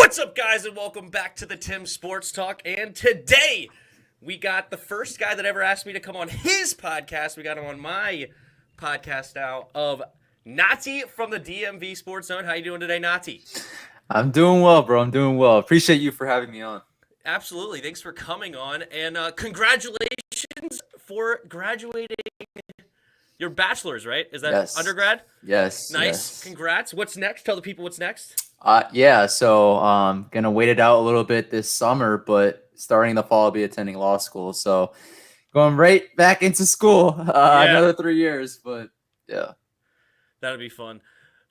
What's up, guys, and welcome back to the Tim Sports Talk. And today, we got the first guy that ever asked me to come on his podcast. We got him on my podcast now of Nati from the DMVSportsZone. How you doing today, Nati? I'm doing well, bro. I'm doing well. Appreciate you for having me on. Absolutely. Thanks for coming on. And congratulations for graduating your bachelor's, right? Is that Yes. undergrad? Yes. Nice. Yes. Congrats. What's next? Tell the people what's next. So gonna wait it out a little bit this summer, but starting the fall I'll be attending law school. So going right back into school. Another 3 years, but yeah. That'll be fun.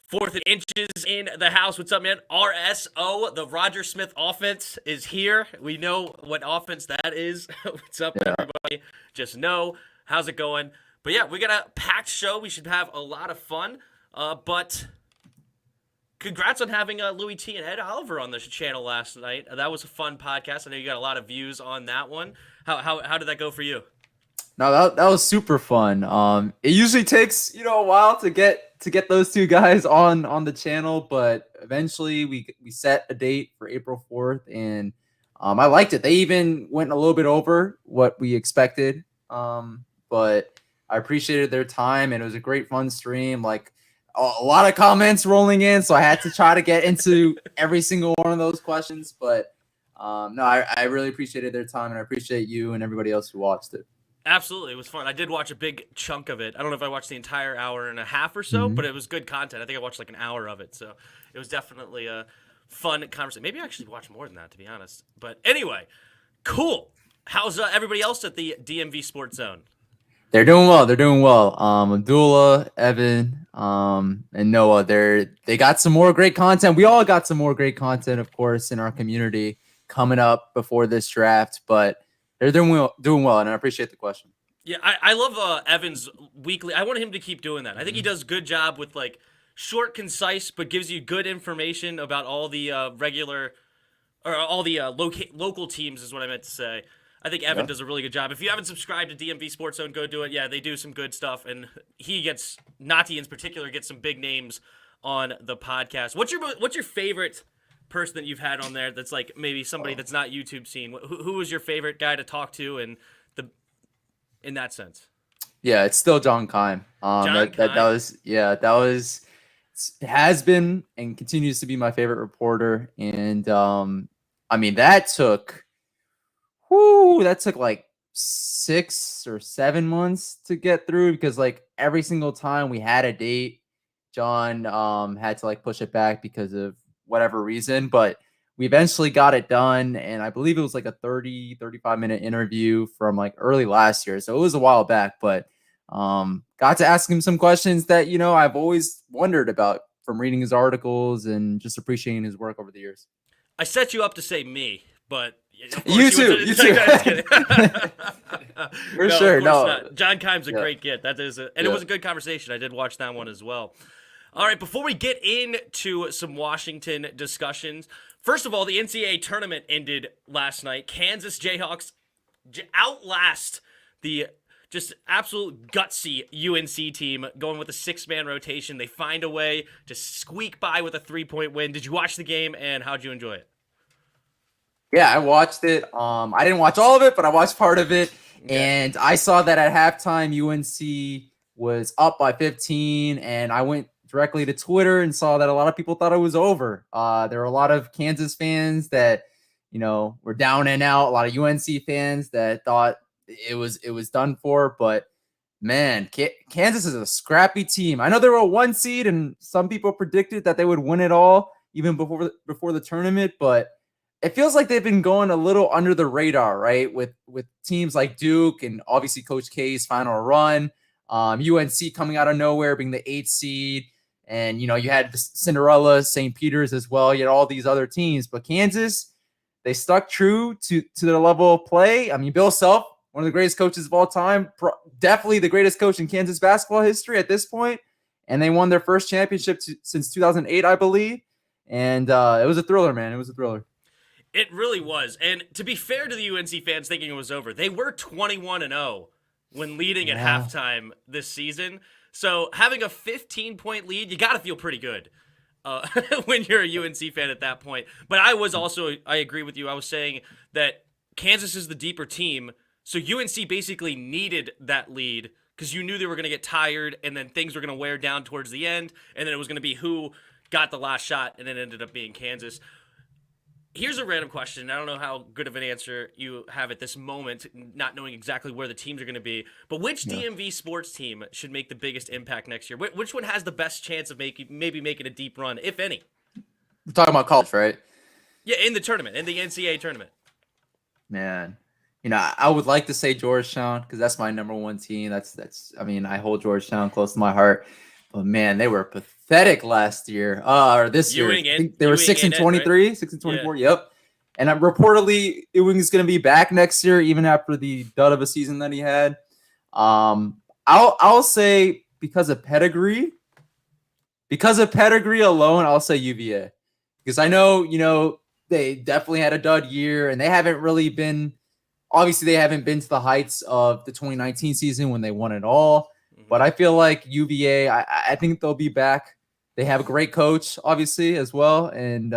Fourth and inches in the house. What's up, man? RSO, the Roger Smith offense is here. We know what offense that is. What's up, everybody? Just know. How's it going? But yeah, we got a packed show. We should have a lot of fun. But congrats on having Louis T and Ed Oliver on the channel last night. That was a fun podcast. I know you got a lot of views on that one. How did that go for you? No, that was super fun. It usually takes a while to get those two guys on the channel, but eventually we set a date for April 4th, and I liked it. They even went a little bit over what we expected, but I appreciated their time, and it was a great fun stream. Like a lot of comments rolling in, so I had to try to get into every single one of those questions. But no, I really appreciated their time, and I appreciate you and everybody else who watched it. Absolutely. It was fun. I did watch a big chunk of it. I don't know if I watched the entire hour and a half or so, but it was good content. I think I watched like an hour of it. So it was definitely a fun conversation. Maybe I actually watched more than that, to be honest. But anyway, cool. How's everybody else at the DMV Sports Zone? They're doing well. They're doing well. Abdullah, Evan, and Noah, they got some more great content. We all got some more great content, of course, in our community coming up before this draft, but they're doing well, and I appreciate the question. Yeah, I love Evan's weekly. I want him to keep doing that. I think he does a good job with like short, concise, but gives you good information about all the local teams is what I meant to say. I think Evan does a really good job. If you haven't subscribed to DMV Sports Zone, go do it. Yeah, they do some good stuff, and Nati in particular gets some big names on the podcast. What's your favorite person that you've had on there that's like maybe somebody that's not YouTube seen? Who was your favorite guy to talk to in that sense? Yeah, it's still John Keim. That has been and continues to be my favorite reporter. And I mean that took like 6 or 7 months to get through, because like every single time we had a date, John had to like push it back because of whatever reason, but we eventually got it done. And I believe it was like a 35 minute interview from like early last year. So it was a while back, but got to ask him some questions that, I've always wondered about from reading his articles and just appreciating his work over the years. I set you up to say me, but you too. For sure. No, John Keim's a great get. That is, it was a good conversation. I did watch that one as well. All right, before we get into some Washington discussions, first of all, the NCAA tournament ended last night. Kansas Jayhawks outlast the just absolute gutsy UNC team, going with a 6-man rotation. They find a way to squeak by with a 3-point win. Did you watch the game, and how'd you enjoy it? Yeah, I watched it. I didn't watch all of it, but I watched part of it, and I saw that at halftime UNC was up by 15, and I went directly to Twitter and saw that a lot of people thought it was over. There were a lot of Kansas fans that, were down and out. A lot of UNC fans that thought it was done for. But man, Kansas is a scrappy team. I know they were a 1 seed, and some people predicted that they would win it all even before the tournament. But it feels like they've been going a little under the radar, right? With teams like Duke and obviously Coach K's final run. UNC coming out of nowhere, being the 8th seed. And, you had the Cinderella, St. Peter's as well. You had all these other teams. But Kansas, they stuck true to their level of play. I mean, Bill Self, one of the greatest coaches of all time, definitely the greatest coach in Kansas basketball history at this point. And they won their first championship since 2008, I believe. And it was a thriller, man. It was a thriller. It really was. And to be fair to the UNC fans thinking it was over, they were 21-0 when leading at halftime this season. So having a 15-point lead, you got to feel pretty good. when you're a UNC fan at that point. But I agree with you. I was saying that Kansas is the deeper team, so UNC basically needed that lead because you knew they were going to get tired, and then things were going to wear down towards the end, and then it was going to be who got the last shot, and it ended up being Kansas. Here's a random question. I don't know how good of an answer you have at this moment, not knowing exactly where the teams are going to be. But which DMV sports team should make the biggest impact next year? Which one has the best chance of maybe making a deep run, if any? We're talking about college, right? Yeah, in the tournament, in the NCAA tournament. Man, I would like to say Georgetown because that's my number one team. I mean, I hold Georgetown close to my heart. But man, they were pathetic last year. Or this year, I think they were 6-23, right? 6-24. Yeah. Yep. And reportedly, Ewing is going to be back next year, even after the dud of a season that he had. I'll say because of pedigree alone, I'll say UVA because I know they definitely had a dud year, and they haven't really been. Obviously, they haven't been to the heights of the 2019 season when they won it all. But I feel like UVA, I think they'll be back. They have a great coach, obviously, as well. And,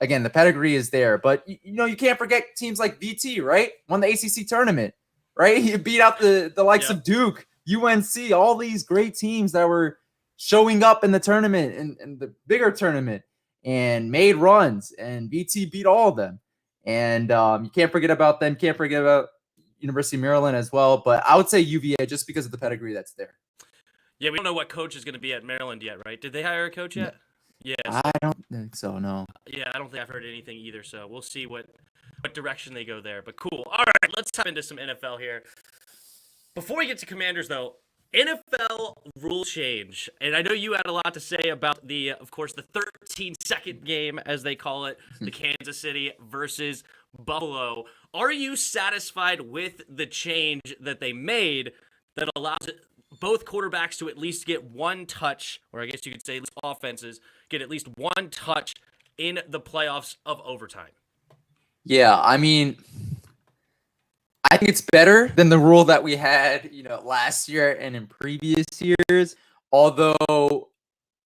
again, the pedigree is there. But, you can't forget teams like VT, right? Won the ACC tournament, right? You beat out the likes of Duke, UNC, all these great teams that were showing up in the tournament and the bigger tournament and made runs. And VT beat all of them. And you can't forget about them. Can't forget about University of Maryland as well, but I would say UVA just because of the pedigree that's there. Yeah, we don't know what coach is going to be at Maryland yet, right? Did they hire a coach yet? Yeah, I don't think so, no. Yeah, I don't think I've heard anything either, so we'll see what direction they go there. But cool. All right, let's tap into some NFL here. Before we get to Commanders, though, NFL rule change. And I know you had a lot to say about of course, the 13-second game, as they call it, the Kansas City versus Buffalo. Are you satisfied with the change that they made that allows both quarterbacks to at least get one touch, or I guess you could say offenses get at least one touch in the playoffs of overtime? Yeah, I mean, I think it's better than the rule that we had, last year and in previous years, although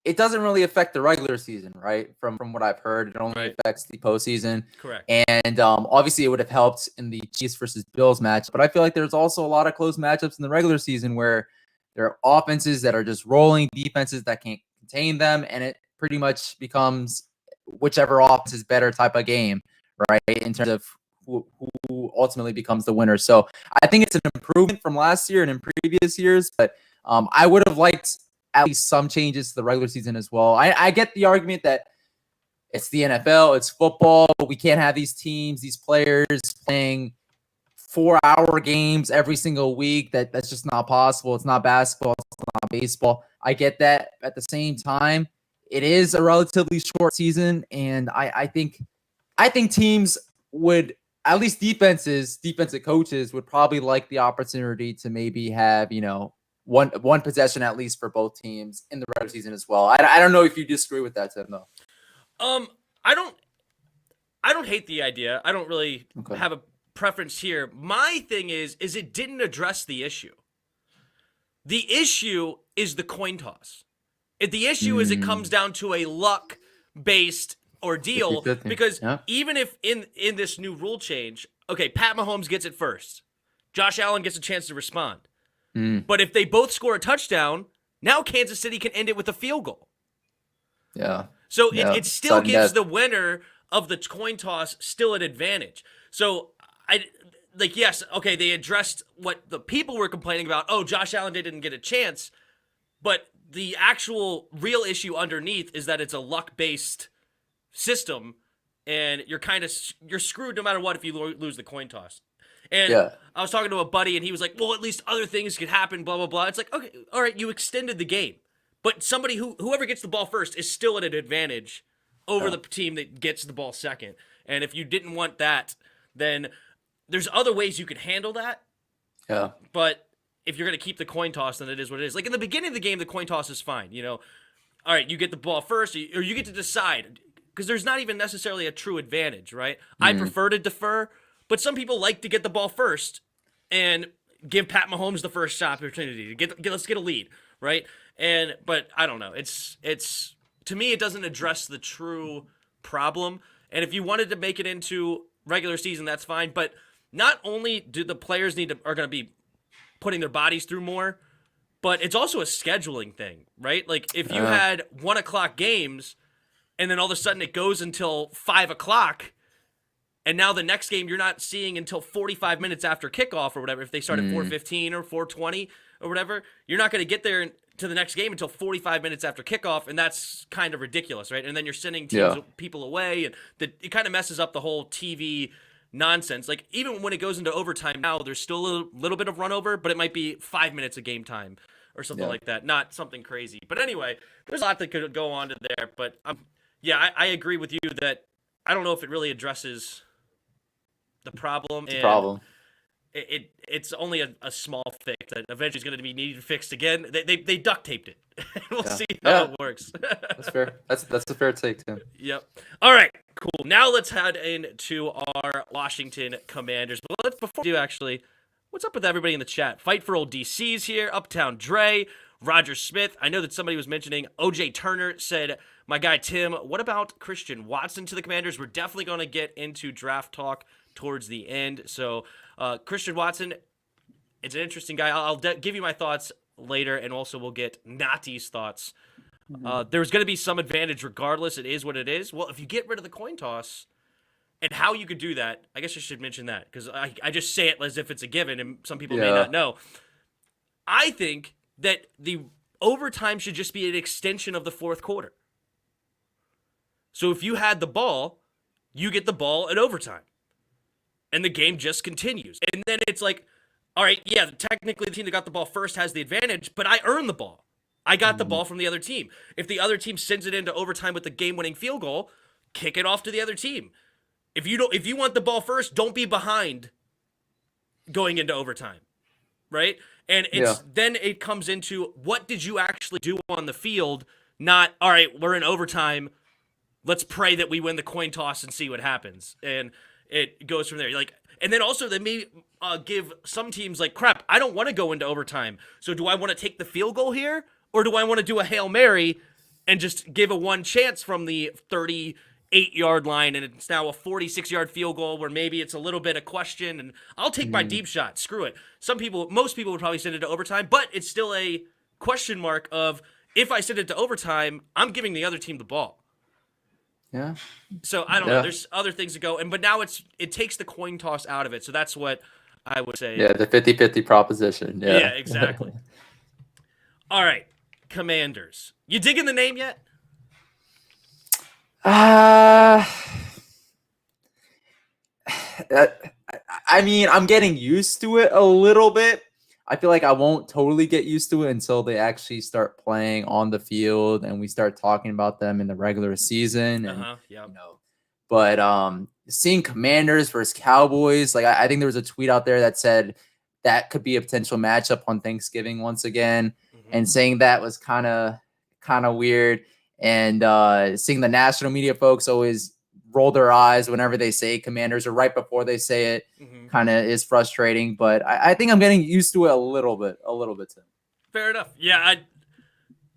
it doesn't really affect the regular season, right? From what I've heard, it only affects the postseason. Correct. And obviously, it would have helped in the Chiefs versus Bills match. But I feel like there's also a lot of close matchups in the regular season where there are offenses that are just rolling, defenses that can't contain them, and it pretty much becomes whichever offense is better type of game, right? In terms of who ultimately becomes the winner. So I think it's an improvement from last year and in previous years, but I would have liked at least some changes to the regular season as well. I get the argument that it's the NFL, it's football. We can't have these teams, these players playing 4-hour games every single week. That's just not possible. It's not basketball. It's not baseball. I get that. At the same time, it is a relatively short season, and I think teams would, at least defensive coaches would probably like the opportunity to maybe have, one possession at least for both teams in the regular season as well. I don't know if you disagree with that, Tim, though. I don't hate the idea. I don't really have a preference here. My thing is it didn't address the issue. The issue is the coin toss. The issue is it comes down to a luck-based ordeal 50-50. Because even if in this new rule change, okay, Pat Mahomes gets it first. Josh Allen gets a chance to respond. But if they both score a touchdown, now Kansas City can end it with a field goal. Yeah. So it still gives the winner of the coin toss still an advantage. So yes, okay, they addressed what the people were complaining about. Oh, Josh Allen didn't get a chance. But the actual real issue underneath is that it's a luck-based system, and you're screwed no matter what if you lose the coin toss. And I was talking to a buddy, and he was like, well, at least other things could happen, blah, blah, blah. It's like, okay, all right, you extended the game. But whoever gets the ball first is still at an advantage over the team that gets the ball second. And if you didn't want that, then there's other ways you could handle that. Yeah. But if you're going to keep the coin toss, then it is what it is. Like in the beginning of the game, the coin toss is fine. All right, you get the ball first, or you get to decide. Because there's not even necessarily a true advantage, right? I prefer to defer, but some people like to get the ball first and give Pat Mahomes the first shot opportunity to let's get a lead, right? But I don't know. It's to me, it doesn't address the true problem. And if you wanted to make it into regular season, that's fine. But not only do the players are going to be putting their bodies through more, but it's also a scheduling thing, right? Like if you had 1 o'clock games and then all of a sudden it goes until 5 o'clock, and now the next game you're not seeing until 45 minutes after kickoff or whatever, if they start at 4:15 or 4:20 or whatever, you're not going to get there to the next game until 45 minutes after kickoff, and that's kind of ridiculous, right? And then you're sending people away, and it kind of messes up the whole TV nonsense. Like, even when it goes into overtime now, there's still a little bit of run over, but it might be 5 minutes of game time or something like that, not something crazy. But anyway, there's a lot that could go on to there, but I agree with you that I don't know if it really addresses the problem. It's a problem. It's only a small fix that eventually is going to be needed fixed again. They duct taped it. We'll see how it works. That's fair. That's a fair take, Tim. Yep. All right. Cool. Now let's head into our Washington Commanders. But before we do, actually, what's up with everybody in the chat? Fight for Old DC's here. Uptown Dre, Roger Smith. I know that somebody was mentioning OJ Turner said, my guy Tim, what about Christian Watson to the Commanders? We're definitely going to get into draft talk towards the end. So Christian Watson, it's an interesting guy. I'll give you my thoughts later, and also we'll get Nati's thoughts. There's going to be some advantage regardless. It is what it is. Well, if you get rid of the coin toss, and how you could do that, I guess I should mention that, because I just say it as if it's a given, and some people may not know. I think that the overtime should just be an extension of the fourth quarter. So if you had the ball, you get the ball at overtime. And the game just continues. And then it's like, all right, yeah, technically the team that got the ball first has the advantage, but I earned the ball. I got the ball from the other team. If the other team sends it into overtime with the game-winning field goal, kick it off to the other team. If you want the ball first, don't be behind going into overtime, right? And then it comes into, what did you actually do on the field? Not, all right, we're in overtime, let's pray that we win the coin toss and see what happens. And it goes from there. And then also they may give some teams like, crap, I don't want to go into overtime. So do I want to take the field goal here? Or do I want to do a Hail Mary and just give a one chance from the 38-yard line, and it's now a 46-yard field goal where maybe it's a little bit of question, and I'll take my deep shot. Screw it. Most people would probably send it to overtime, but it's still a question mark of, if I send it to overtime, I'm giving the other team the ball. Yeah. So I don't know. There's other things to go, but now it takes the coin toss out of it. So that's what I would say. Yeah, the 50-50 proposition. Yeah, exactly. All right, Commanders. You digging the name yet? I mean, I'm getting used to it a little bit. I feel like I won't totally get used to it until they actually start playing on the field and we start talking about them in the regular season. And, but seeing Commanders versus Cowboys, like I think there was a tweet out there that said that could be a potential matchup on Thanksgiving once again, and saying that was kind of weird. And seeing the national media folks always roll their eyes whenever they say Commanders, or right before they say it, kind of is frustrating. But I think I'm getting used to it a little bit Tim. Fair enough. Yeah,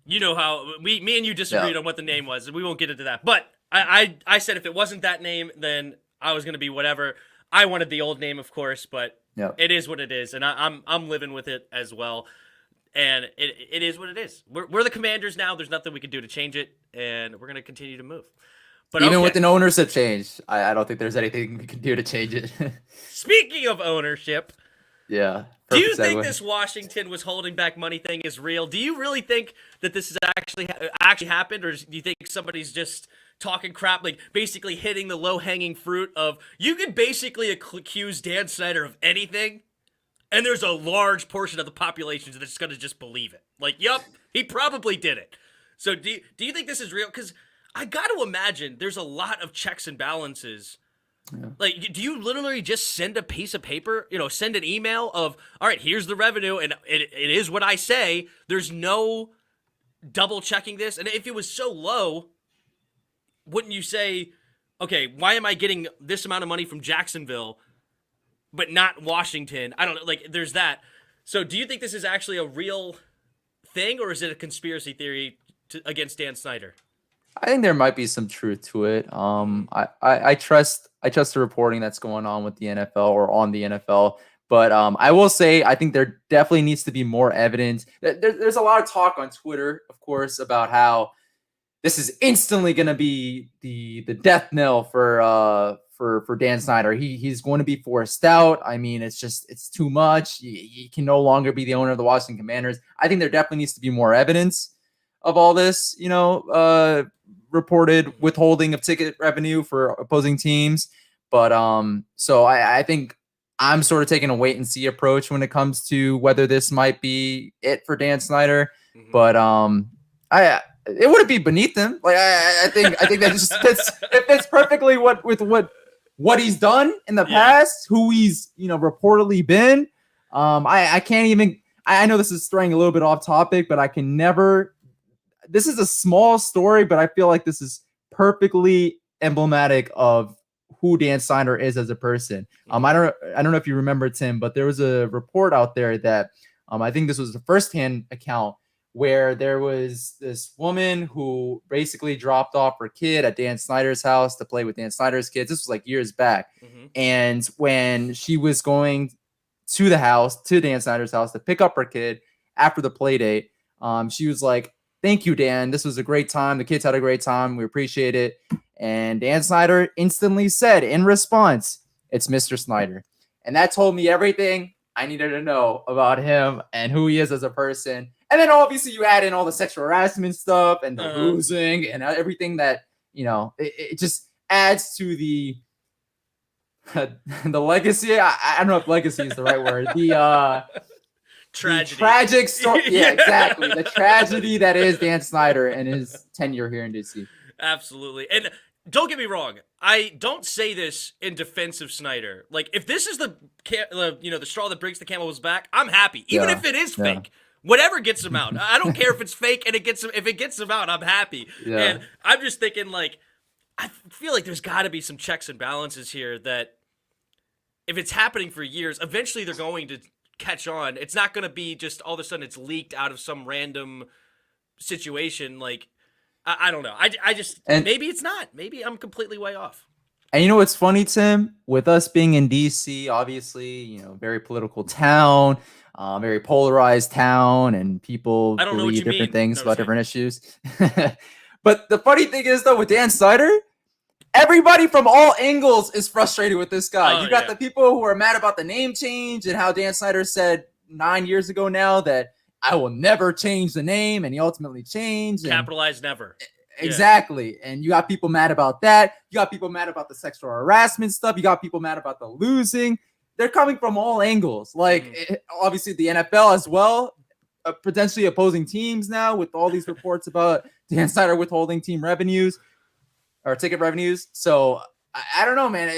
you know how me and you disagreed on what the name was, and we won't get into that. But I said if it wasn't that name, then I was going to be whatever. I wanted the old name, of course, but it is what it is, and I'm living with it as well. And it is what it is. We're the Commanders now. There's nothing we can do to change it, and we're going to continue to move. But even with an ownership change, I don't think there's anything we can do to change it. Speaking of ownership, do you think this Washington was holding back money thing is real? Do you really think that this has actually happened, or do you think somebody's just talking crap, like basically hitting the low-hanging fruit of, you could basically accuse Dan Snyder of anything, and there's a large portion of the population that's going to just believe it? Like, yup, he probably did it. So do you think this is real? Because I got to imagine there's a lot of checks and balances. Yeah. Like, do you literally just send a piece of paper, send an email of, all right, here's the revenue, and it is what I say. There's no double checking this. And if it was so low, wouldn't you say, okay, why am I getting this amount of money from Jacksonville, but not Washington? I don't know. Like, there's that. So do you think this is actually a real thing, or is it a conspiracy theory against Dan Snyder? I think there might be some truth to it. I trust the reporting that's going on with the NFL or on the NFL. But I will say I think there definitely needs to be more evidence. There's a lot of talk on Twitter, of course, about how this is instantly going to be the death knell for Dan Snyder. He's going to be forced out. I mean, it's too much. He can no longer be the owner of the Washington Commanders. I think there definitely needs to be more evidence of all this, reported withholding of ticket revenue for opposing teams. But so I think I'm sort of taking a wait and see approach when it comes to whether this might be it for Dan Snyder. Mm-hmm. But it wouldn't be beneath him. Like I think that just fits perfectly what he's done in the past, who he's reportedly been. I can't even. I know this is straying a little bit off topic, but I can never. This is a small story, but I feel like this is perfectly emblematic of who Dan Snyder is as a person. I don't know if you remember, Tim, but there was a report out there that I think this was a firsthand account where there was this woman who basically dropped off her kid at Dan Snyder's house to play with Dan Snyder's kids. This was like years back. Mm-hmm. And when she was going to Dan Snyder's house to pick up her kid after the play date, she was like, "Thank you, Dan. This was a great time. The kids had a great time. We appreciate it." And Dan Snyder instantly said in response, "It's Mr. Snyder." And that told me everything I needed to know about him and who he is as a person. And then obviously you add in all the sexual harassment stuff and the losing and everything that, it just adds to the legacy. I don't know if legacy is the right word. Tragedy. The tragic story. Yeah, exactly. The tragedy that is Dan Snyder and his tenure here in DC. Absolutely. And don't get me wrong. I don't say this in defense of Snyder. Like, if this is the straw that breaks the camel's back, I'm happy. Even if it is fake. Whatever gets him out. I don't care if it's fake and if it gets him out, I'm happy. Yeah. And I'm just thinking, like, I feel like there's got to be some checks and balances here that if it's happening for years, eventually they're going to catch on. It's not going to be just all of a sudden it's leaked out of some random situation. Like, I don't know. I just, maybe it's not. Maybe I'm completely way off. And you know what's funny, Tim? With us being in DC, obviously, very political town, very polarized town, and people believe different things about different issues. But the funny thing is, though, with Dan Snyder, everybody from all angles is frustrated with this guy. You got the people who are mad about the name change and how Dan Snyder said 9 years ago now that I will never change the name, and he ultimately changed. Capitalize never. Exactly. And you got people mad about that. You got people mad about the sexual harassment stuff. You got people mad about the losing. They're coming from all angles. Like, obviously, the NFL as well, potentially opposing teams now with all these reports about Dan Snyder withholding team revenues or ticket revenues. So, I don't know, man.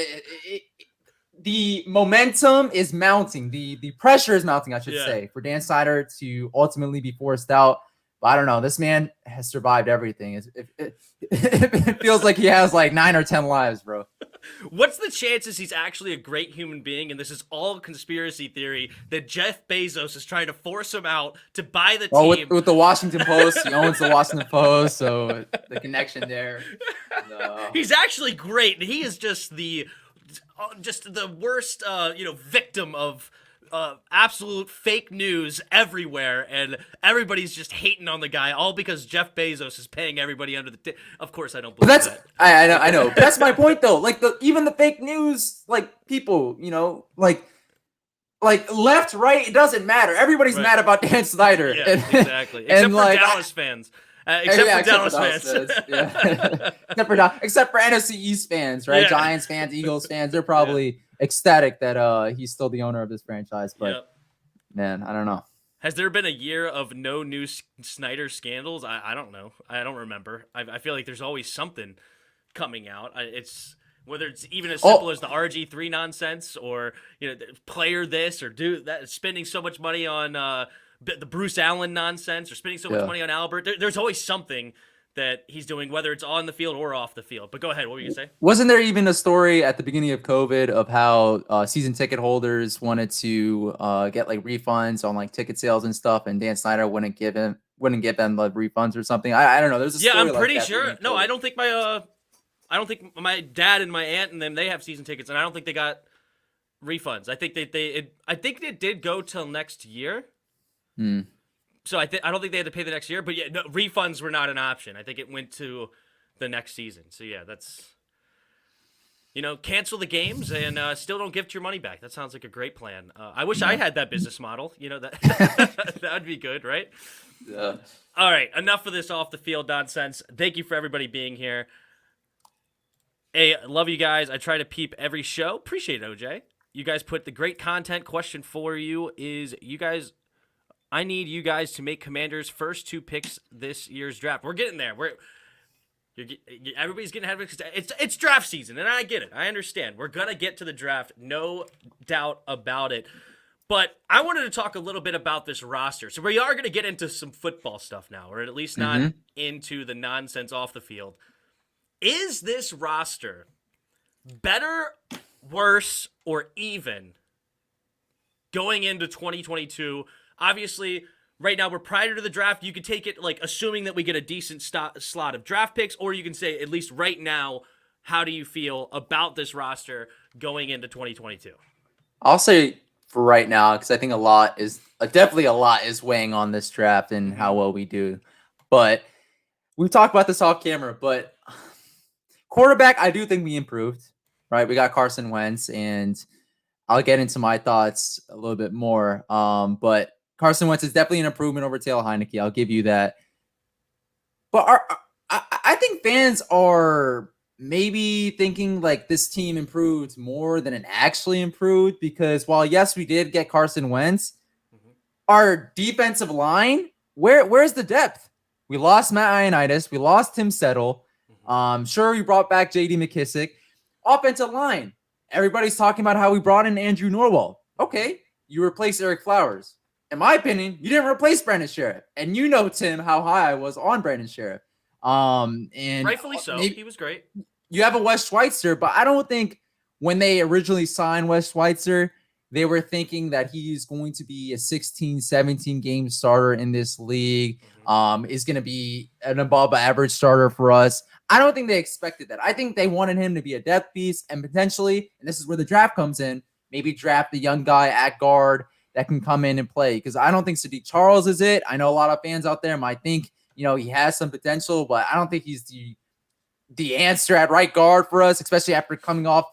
The momentum is mounting. The pressure is mounting, I should say, for Dan Snyder to ultimately be forced out. But I don't know. This man has survived everything. It feels like he has like 9 or 10 lives, bro. What's the chances he's actually a great human being and this is all conspiracy theory that Jeff Bezos is trying to force him out to buy the team? Well, with the Washington Post, he owns the Washington Post, so the connection there. No. He's actually great. He is just the worst, victim of absolute fake news everywhere, and everybody's just hating on the guy, all because Jeff Bezos is paying everybody under the. Of course, I don't believe that. I know. But that's my point, though. Like even the fake news, like people, like left, right, it doesn't matter. Everybody's mad about Dan Snyder. Yeah, exactly. Except for Dallas fans. Except for Dallas fans. Yeah. except for NFC East fans, right? Yeah. Giants fans, Eagles fans, they're probably ecstatic that he's still the owner of this franchise. But man, I don't know. Has there been a year of no new Snyder scandals? I don't know. I don't remember. I feel like there's always something coming out. It's whether it's even as simple as the RG3 nonsense or player this or do that, spending so much money on the Bruce Allen nonsense or spending so much money on Albert. There's always something that he's doing, whether it's on the field or off the field. But go ahead. What were you going to say? Wasn't there even a story at the beginning of COVID of how season ticket holders wanted to get like refunds on like ticket sales and stuff, and Dan Snyder wouldn't give wouldn't give them the refunds or something. I don't know. There's a Yeah, story I'm pretty like that sure. No, I don't think my dad and my aunt and them, they have season tickets, and I don't think they got refunds. I think I think it did go till next year. So I don't think they had to pay the next year, but yeah, no, refunds were not an option. I think it went to the next season. So yeah, that's cancel the games and still don't gift your money back. That sounds like a great plan. I wish I had that business model. That that would be good, right? Yeah. All right, enough of this off the field nonsense. Thank you for everybody being here. Hey, love you guys. I try to peep every show. Appreciate it, OJ. You guys put the great content. Question for you is, I need you guys to make Commanders' first 2 picks this year's draft. We're getting there. Everybody's getting ahead of it because it's draft season, and I get it. I understand. We're gonna get to the draft, no doubt about it. But I wanted to talk a little bit about this roster. So we are gonna get into some football stuff now, or at least not into the nonsense off the field. Is this roster better, worse, or even going into 2022? Obviously, right now we're prior to the draft. You could take it like assuming that we get a decent slot of draft picks, or you can say at least right now, how do you feel about this roster going into 2022? I'll say for right now, because I think definitely a lot is weighing on this draft and how well we do. But we've talked about this off camera, but quarterback, I do think we improved, right? We got Carson Wentz, and I'll get into my thoughts a little bit more. But Carson Wentz is definitely an improvement over Taylor Heineke. I'll give you that. But I think fans are maybe thinking like this team improved more than it actually improved, because while, yes, we did get Carson Wentz, our defensive line, where's the depth? We lost Matt Ioannidis. We lost Tim Settle. Sure, we brought back J.D. McKissick. Offensive line. Everybody's talking about how we brought in Andrew Norwell. Okay, you replaced Eric Flowers. In my opinion, you didn't replace Brandon Sheriff. And you know, Tim, how high I was on Brandon Sheriff. And rightfully so. He was great. You have a Wes Schweitzer, but I don't think when they originally signed Wes Schweitzer, they were thinking that he's going to be a 16, 17 game starter in this league, is going to be an above average starter for us. I don't think they expected that. I think they wanted him to be a depth piece and potentially, and this is where the draft comes in, maybe draft the young guy at guard that can come in and play. Because I don't think Sadiq Charles is it. I know a lot of fans out there might think, he has some potential, but I don't think he's the answer at right guard for us, especially after coming off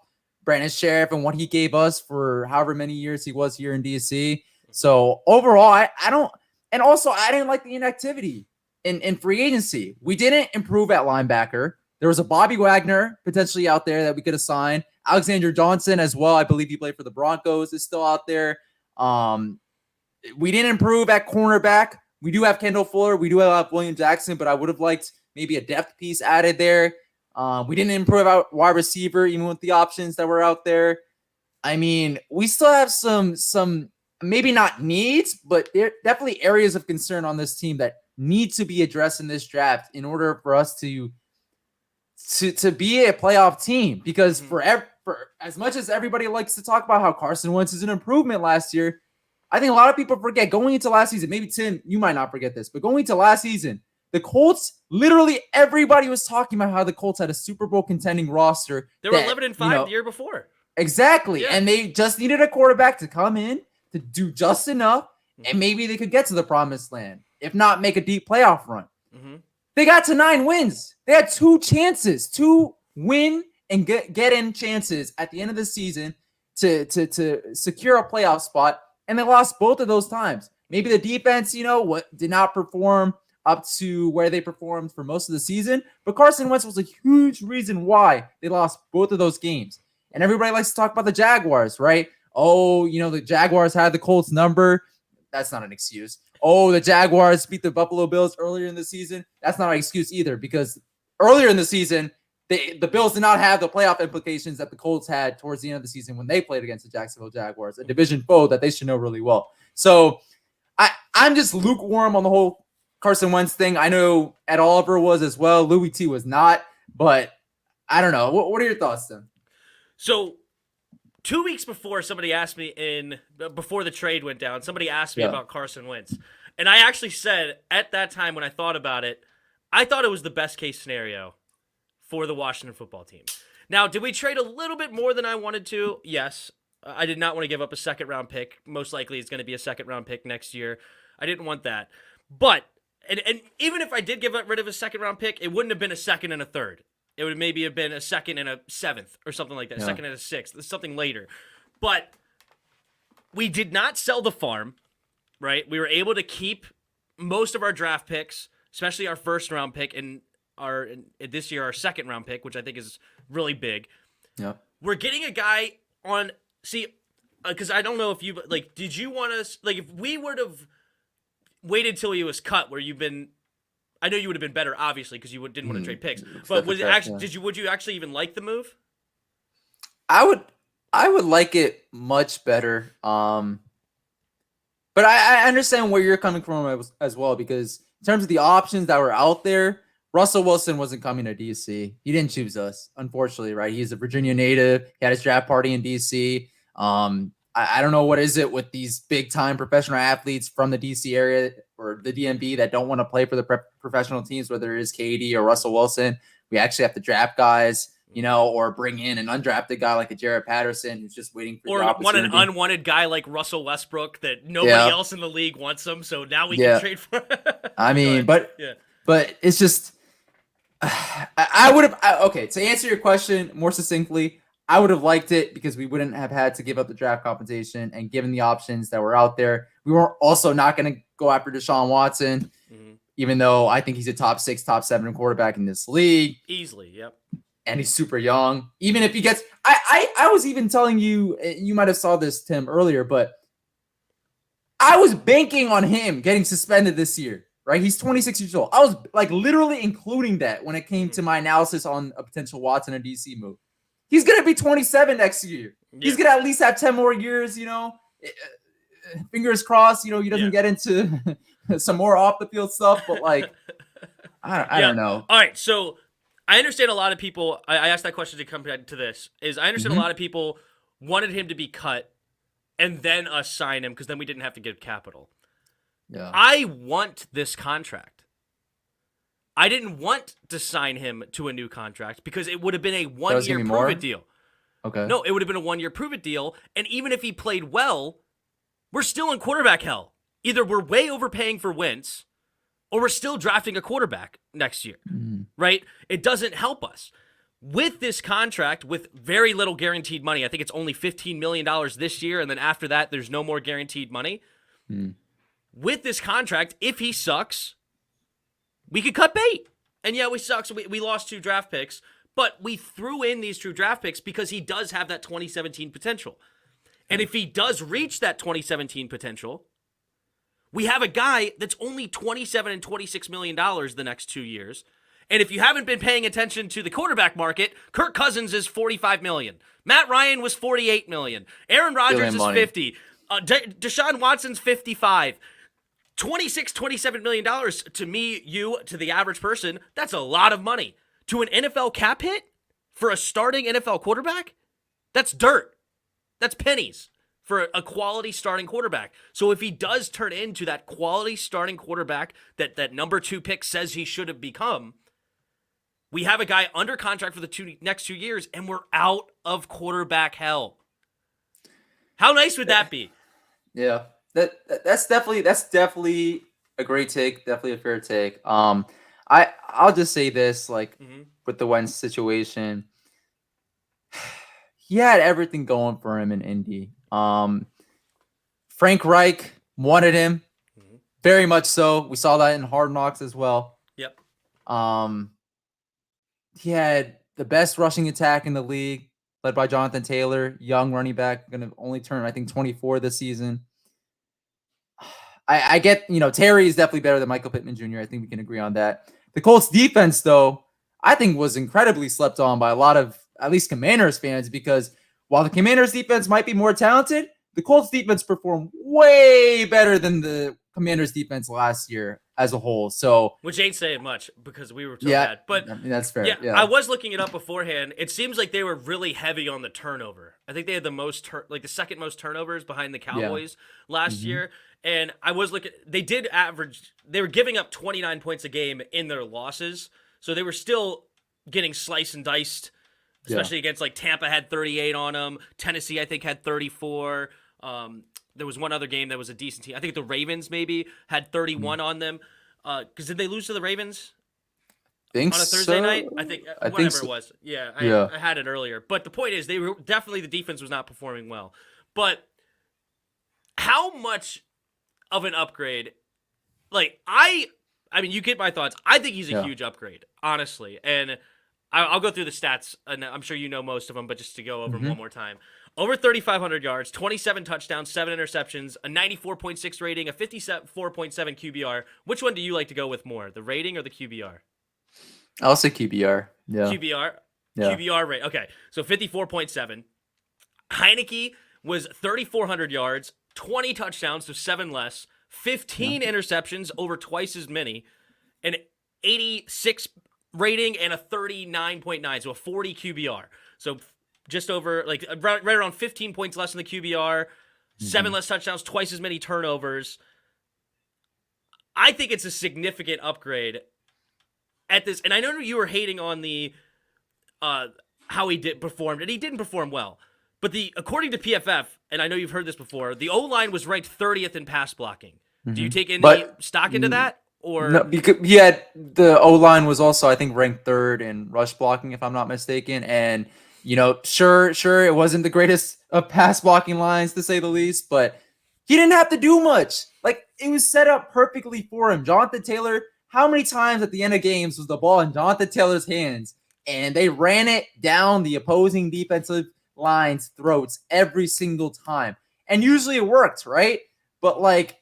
Brandon Sheriff and what he gave us for however many years he was here in DC. So overall, I don't, and also I didn't like the inactivity in free agency. We didn't improve at linebacker. There was a Bobby Wagner potentially out there that we could have signed. Alexander Johnson as well. I believe he played for the Broncos, is still out there. We didn't improve at cornerback. We do have Kendall Fuller. We do have William Jackson, but I would have liked maybe a depth piece added there. We didn't improve out wide receiver, even with the options that were out there. I mean, we still have some maybe not needs, but there definitely areas of concern on this team that need to be addressed in this draft in order for us to be a playoff team. Because for as much as everybody likes to talk about how Carson Wentz is an improvement last year, I think a lot of people forget going into last season. Maybe Tim, you might not forget this, but going into last season, the Colts, literally everybody was talking about how the Colts had a Super Bowl contending roster. They were 11-5 the year before. Exactly. Yeah. And they just needed a quarterback to come in to do just enough, and maybe they could get to the promised land. If not, make a deep playoff run. They got to 9 wins. They had 2 chances to win and get in chances at the end of the season to secure a playoff spot, and they lost both of those times. Maybe the defense, did not perform up to where they performed for most of the season, but Carson Wentz was a huge reason why they lost both of those games. And everybody likes to talk about the Jaguars, right? Oh, the Jaguars had the Colts number. That's not an excuse. Oh, the Jaguars beat the Buffalo Bills earlier in the season. That's not an excuse either, because earlier in the season, the Bills did not have the playoff implications that the Colts had towards the end of the season when they played against the Jacksonville Jaguars, a division foe that they should know really well. So I'm just lukewarm on the whole Carson Wentz thing. I know Ed Oliver was as well. Louis T was not, but I don't know. What are your thoughts, Tim? So 2 weeks before, somebody asked me before the trade went down, somebody asked me about Carson Wentz. And I actually said at that time when I thought about it, I thought it was the best case scenario for the Washington football team. Now, did we trade a little bit more than I wanted to? Yes. I did not want to give up a second-round pick. Most likely it's going to be a second-round pick next year. I didn't want that. But, and even if I did give rid of a second-round pick, it wouldn't have been a second and a third. It would maybe have been a second and a seventh or something like that, Yeah. second and a sixth, something later. But we did not sell the farm, right? We were able to keep most of our draft picks, especially our first-round pick, and this year our second-round pick, which I think is really big. Yeah. We're getting a guy on... See, because I don't know if you, like, did you want us, like, if we would have waited till he was cut, where you've been, I know you would have been better, obviously, because you didn't want to trade picks, but was it actually, would you actually even like the move? I would like it much better. But I understand where you're coming from as well, because in terms of the options that were out there, Russell Wilson wasn't coming to DC. He didn't choose us, unfortunately, right? He's a Virginia native. He had his draft party in DC. I don't know what is it with these big time professional athletes from the DC area or the DMV that don't want to play for the professional teams, whether it is KD or Russell Wilson. We actually have to draft guys, or bring in an undrafted guy like a Jared Patterson who's just waiting for the opportunity. Or an unwanted guy like Russell Westbrook that nobody else in the league wants him, so now we can trade for. I mean, but it's just I would have okay, to answer your question more succinctly, I would have liked it because we wouldn't have had to give up the draft compensation, and given the options that were out there, we weren't also not going to go after Deshaun Watson, even though I think he's a top 6, top 7 quarterback in this league. Easily, yep. And he's super young. Even if he gets, I was even telling you, you might have saw this, Tim, earlier, but I was banking on him getting suspended this year, right? He's 26 years old. I was like literally including that when it came to my analysis on a potential Watson and DC move. He's going to be 27 next year. Yeah. He's going to at least have 10 more years, fingers crossed, he doesn't get into some more off the field stuff, but like, I don't know. All right. So I understand a lot of people, I asked that question to come back to this, is I understand a lot of people wanted him to be cut and then us sign him because then we didn't have to give capital. Yeah. I want this contract. I didn't want to sign him to a new contract because it would have been a 1-year prove-it deal. Okay. No, it would have been a 1-year prove-it deal, and even if he played well, we're still in quarterback hell. Either we're way overpaying for Wentz, or we're still drafting a quarterback next year, right? It doesn't help us. With this contract, with very little guaranteed money, I think it's only $15 million this year, and then after that, there's no more guaranteed money. With this contract, if he sucks, we could cut bait. And yeah, we suck, so we lost 2 draft picks, but we threw in these 2 draft picks because he does have that 2017 potential. And if he does reach that 2017 potential, we have a guy that's only $27 and $26 million the next 2 years. And if you haven't been paying attention to the quarterback market, Kirk Cousins is $45 million. Matt Ryan was $48 million. Aaron Rodgers is $50. Deshaun Watson's $55. $26, $27 million to me, you, to the average person, that's a lot of money. To an NFL cap hit for a starting NFL quarterback, that's dirt. That's pennies for a quality starting quarterback. So if he does turn into that quality starting quarterback that number 2 pick says he should have become, we have a guy under contract for the next 2 years, and we're out of quarterback hell. How nice would that be? Yeah. That's definitely a great take, definitely a fair take. I'll just say this, with the Wentz situation, he had everything going for him in Indy. Frank Reich wanted him, very much so. We saw that in Hard Knocks as well. Yep. He had the best rushing attack in the league, led by Jonathan Taylor, young running back, going to only turn, I think, 24 this season. I get, Terry is definitely better than Michael Pittman Jr. I think we can agree on that. The Colts defense, though, I think was incredibly slept on by a lot of, at least, Commanders fans, because while the Commanders defense might be more talented, the Colts defense performed way better than the Commanders defense last year as a whole. So, which ain't saying much because we were so bad. But I mean, that's fair. Yeah, I was looking it up beforehand. It seems like they were really heavy on the turnover. I think they had the most, the second most turnovers behind the Cowboys last year. And I was looking, they were giving up 29 points a game in their losses. So they were still getting sliced and diced, especially against like Tampa had 38 on them. Tennessee, I think, had 34. There was one other game that was a decent team. I think the Ravens maybe had 31 on them. Because did they lose to the Ravens on a Thursday night? I think whatever it was. Yeah, I had it earlier. But the point is, the defense was not performing well. But how much of an upgrade? Like I mean, you get my thoughts. I think he's a huge upgrade, honestly. And I'll go through the stats, and I'm sure you know most of them, but just to go over them one more time. Over 3,500 yards, 27 touchdowns, 7 interceptions, a 94.6 rating, a 54.7 QBR. Which one do you like to go with more, the rating or the QBR? I'll say QBR. Yeah. QBR? Yeah. QBR rate. Okay, so 54.7. Heineke was 3,400 yards, 20 touchdowns, so 7 less, 15 interceptions, over twice as many, an 86 rating, and a 39.9, so a 40 QBR. So just over, like, right around 15 points less than the QBR, 7 less touchdowns, twice as many turnovers. I think it's a significant upgrade at this. And I know you were hating on the how he performed, and he didn't perform well. But according to PFF, and I know you've heard this before, the O-line was ranked 30th in pass blocking. Do you take any stock into that? Or no, because the O-line was also, I think, ranked 3rd in rush blocking, if I'm not mistaken. And sure, it wasn't the greatest of pass blocking lines, to say the least, but he didn't have to do much. Like, it was set up perfectly for him. Jonathan Taylor, how many times at the end of games was the ball in Jonathan Taylor's hands, and they ran it down the opposing defensive line's throats every single time? And usually it worked, right? But, like,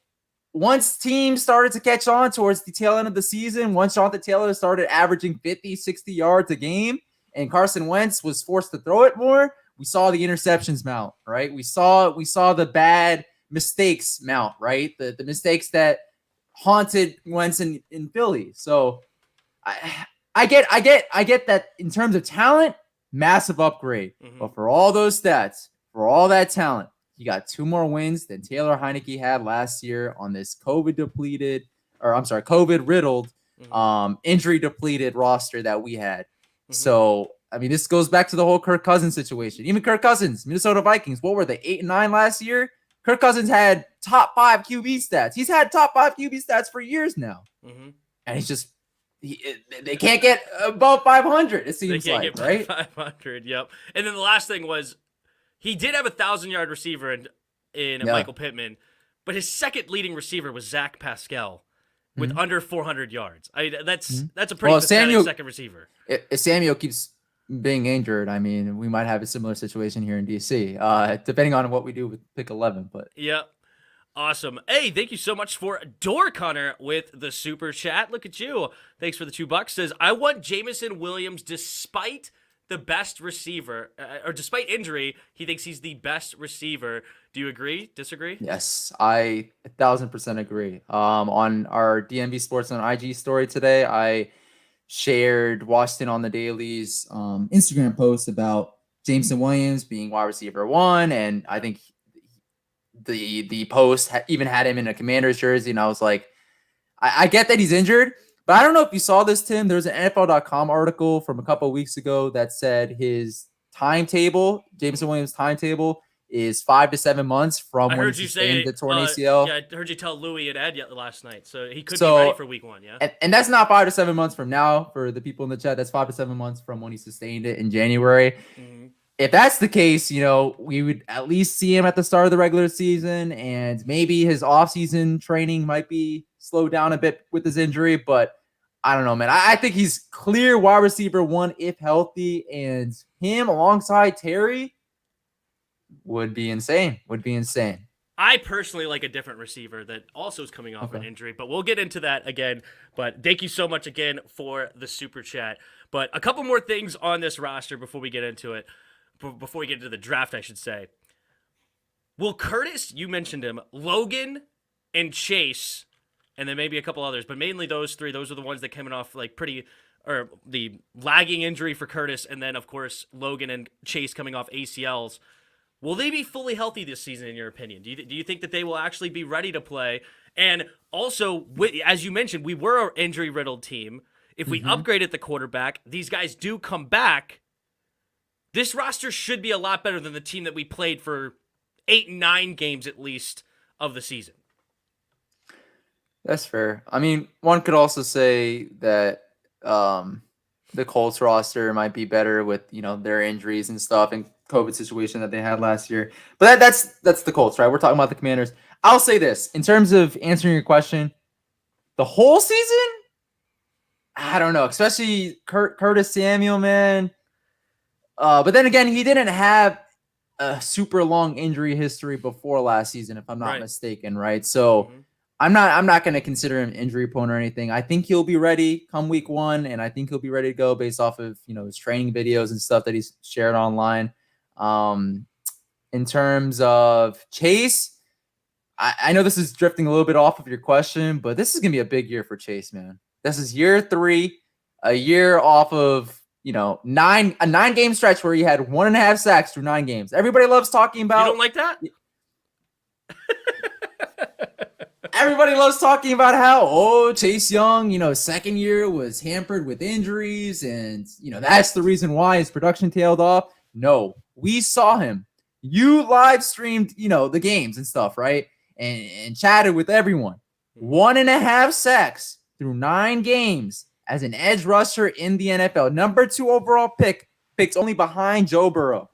once teams started to catch on towards the tail end of the season, once Jonathan Taylor started averaging 50, 60 yards a game, and Carson Wentz was forced to throw it more, we saw the interceptions mount, right? We saw the bad mistakes mount, right? The mistakes that haunted Wentz in Philly. So I get that in terms of talent, massive upgrade. But for all those stats, for all that talent, he got 2 more wins than Taylor Heineke had last year on this COVID-riddled, injury-depleted roster that we had. So, I mean, this goes back to the whole Kirk Cousins situation. Even Kirk Cousins, Minnesota Vikings, what were they, 8-9 last year? Kirk Cousins had top 5 QB stats. He's had top 5 QB stats for years now. And he's just, they can't get above 500, it seems like, right? 500, yep. And then the last thing was, he did have a 1,000-yard receiver in Michael Pittman, but his second leading receiver was Zach Pascal with under 400 yards. That's a pretty pathetic second receiver. If Samuel keeps being injured, I mean, we might have a similar situation here in DC, depending on what we do with pick 11. But yeah, awesome. Hey, thank you so much for Dork Hunter with the super chat. Look at you. Thanks for the $2. Says, I want Jameson Williams despite the best receiver, or despite injury, he thinks he's the best receiver. Do you agree? Disagree? Yes, I 1,000% agree. On our DMVSportsZone IG story today, I shared Washington on the Daily's Instagram post about Jameson Williams being wide receiver 1, and I think the post even had him in a Commander's jersey, and I was like, I get that he's injured, but I don't know if you saw this, Tim. There's an NFL.com article from a couple of weeks ago that said his timetable, Jameson Williams' timetable, is 5 to 7 months from when he sustained the torn ACL. Yeah, I heard you tell Louis and Ed last night, so he could be ready for week 1, yeah? And that's not 5 to 7 months from now for the people in the chat. That's 5 to 7 months from when he sustained it in January. If that's the case, we would at least see him at the start of the regular season, and maybe his offseason training might be slowed down a bit with his injury, but I don't know, man. I think he's clear wide receiver 1 if healthy, and him alongside Terry would be insane. I personally like a different receiver that also is coming off an injury, but we'll get into that again. But thank you so much again for the super chat. But a couple more things on this roster before we get into it, before we get into the draft, I should say. Will Curtis, you mentioned him, Logan and Chase, and then maybe a couple others, but mainly those 3. Those are the ones that came off like the lagging injury for Curtis, and then, of course, Logan and Chase coming off ACLs. Will they be fully healthy this season, in your opinion? Do you think that they will actually be ready to play? And also, as you mentioned, we were an injury-riddled team. If we upgraded the quarterback, these guys do come back. This roster should be a lot better than the team that we played for 8 and 9 games at least of the season. That's fair. I mean, one could also say that the Colts roster might be better with, their injuries and stuff and COVID situation that they had last year. But that's the Colts, right? We're talking about the Commanders. I'll say this. In terms of answering your question, the whole season, I don't know. Especially Curtis Samuel, man. But then again, he didn't have a super long injury history before last season, if I'm not mistaken, right? So I'm not going to consider him injury prone or anything. I think he'll be ready come week 1, and I think he'll be ready to go based off of his training videos and stuff that he's shared online. In terms of Chase, I know this is drifting a little bit off of your question, but this is going to be a big year for Chase, man. This is year 3, a year off of a 9-game stretch where he had 1.5 sacks through 9 games. Everybody loves talking about. You don't like that? Everybody loves talking about how, Chase Young, second year was hampered with injuries, and that's the reason why his production tailed off. No, we saw him. You live streamed, the games and stuff, right? And chatted with everyone. 1.5 sacks through 9 games as an edge rusher in the NFL. Number 2 overall picks only behind Joe Burrow.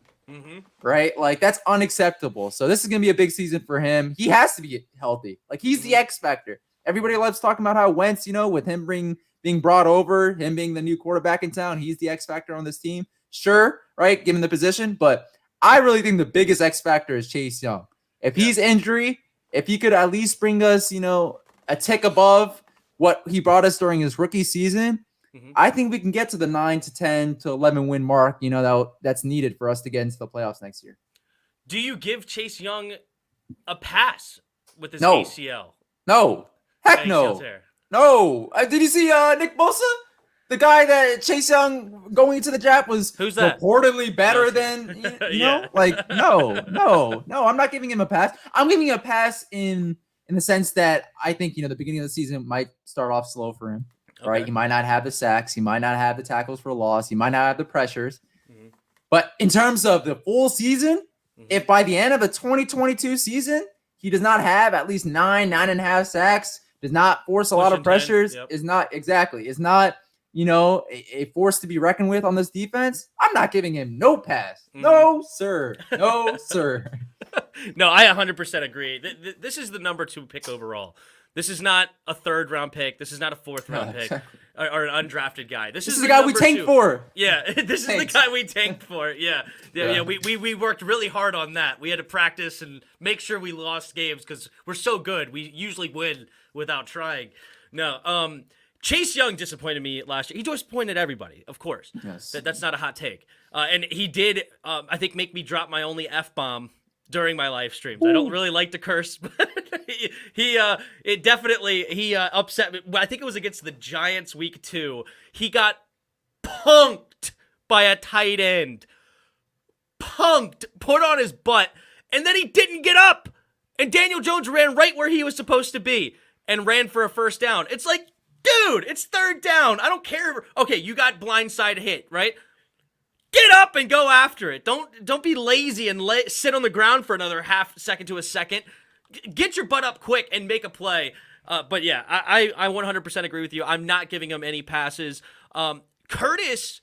Right? Like, that's unacceptable. So this is going to be a big season for him. He has to be healthy. Like, he's the X factor. Everybody loves talking about how Wentz, with him being brought over, him being the new quarterback in town, he's the X factor on this team. Sure, right? Given the position. But I really think the biggest X factor is Chase Young. If he's injury, if he could at least bring us, a tick above what he brought us during his rookie season, I think we can get to the 9 to 10 to 11 win mark, that's needed for us to get into the playoffs next year. Do you give Chase Young a pass with his ACL? No. Heck no. No. Did you see Nick Bosa? The guy that Chase Young going into the draft was reportedly better than, know? Like, no. I'm not giving him a pass. I'm giving him a pass in the sense that I think, the beginning of the season might start off slow for him. Right, he might not have the sacks, he might not have the tackles for loss, he might not have the pressures. But in terms of the full season, if by the end of the 2022 season he does not have at least 9.5 sacks, does not force a lot of pressures, is not a force to be reckoned with on this defense, I'm not giving him no pass. No, sir. No, sir. No, I 100% agree. This is the number 2 pick overall. This is not a 3rd-round pick. This is not a 4th-round pick or an undrafted guy. This is the guy we tanked for. Yeah, this is the guy we tanked for. Yeah. We worked really hard on that. We had to practice and make sure we lost games because we're so good. We usually win without trying. No, Chase Young disappointed me last year. He disappointed everybody, of course. Yes. That's not a hot take. And he did, I think, make me drop my only F-bomb during my live streams. I don't really like to curse, but he upset me. I think it was against the Giants week 2. He got punked by a tight end. Punked, put on his butt, and then he didn't get up. And Daniel Jones ran right where he was supposed to be and ran for a first down. It's like, dude, it's 3rd down. I don't care. Okay, you got blindside hit, right? Get up and go after it. Don't be lazy and sit on the ground for another half second to a second. Get your butt up quick and make a play. But yeah, I 100% agree with you. I'm not giving him any passes. Curtis,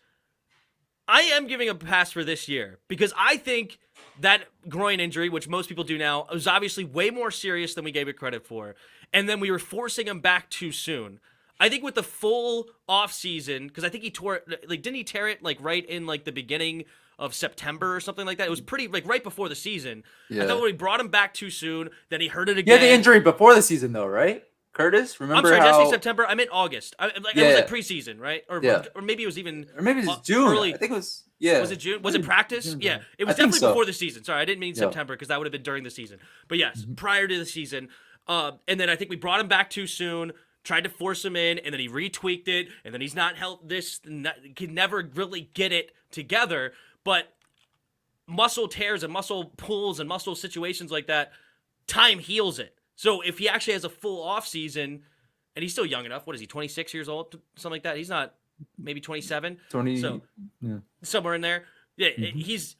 I am giving a pass for this year because I think that groin injury, which most people do now, was obviously way more serious than we gave it credit for. And then we were forcing him back too soon. I think with the full off season, because I think he tore it, didn't he tear it right in the beginning of September or something like that? It was pretty right before the season. Yeah. I thought when we brought him back too soon, then he hurt it again. He had the injury before the season though, right? Curtis, remember? I'm sorry, did I say September? I meant August. It was preseason, right? Or maybe it was even. Or maybe it was June. Early. I think it was. Yeah. Was it June? Was it practice? June. Yeah. It was definitely before the season. Sorry, I didn't mean September because that would have been during the season. But yes, prior to the season. And then I think we brought him back too soon. Tried to force him in, and then he retweaked it, and then he's not can never really get it together. But muscle tears and muscle pulls and muscle situations like that, time heals it. So if he actually has a full off season, and he's still young enough, what is he, 26 years old, something like that? He's not, maybe 27. 20. So Yeah. somewhere in there. Yeah,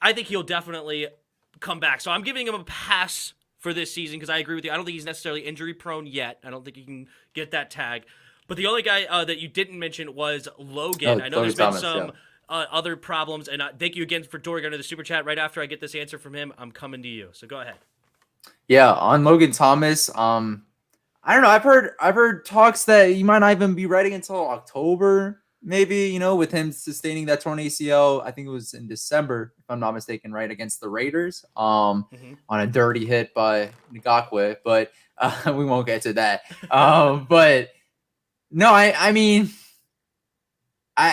I think he'll definitely come back. So I'm giving him a pass for this season because I agree with you. I don't think he's necessarily injury prone yet. I don't think he can get that tag. But the only guy that you didn't mention was Logan. I know there's been some other problems, and thank you again for Dory going to the super chat. Right after I get this answer from him, I'm coming to you. So go ahead. Yeah, on Logan Thomas, I don't know. I've heard talks that he might not even be ready until October, maybe, with him sustaining that torn ACL. I think it was in December, if I'm not mistaken, right, against the Raiders, on a dirty hit by Ngakwe, but we won't get to that. But no, I mean,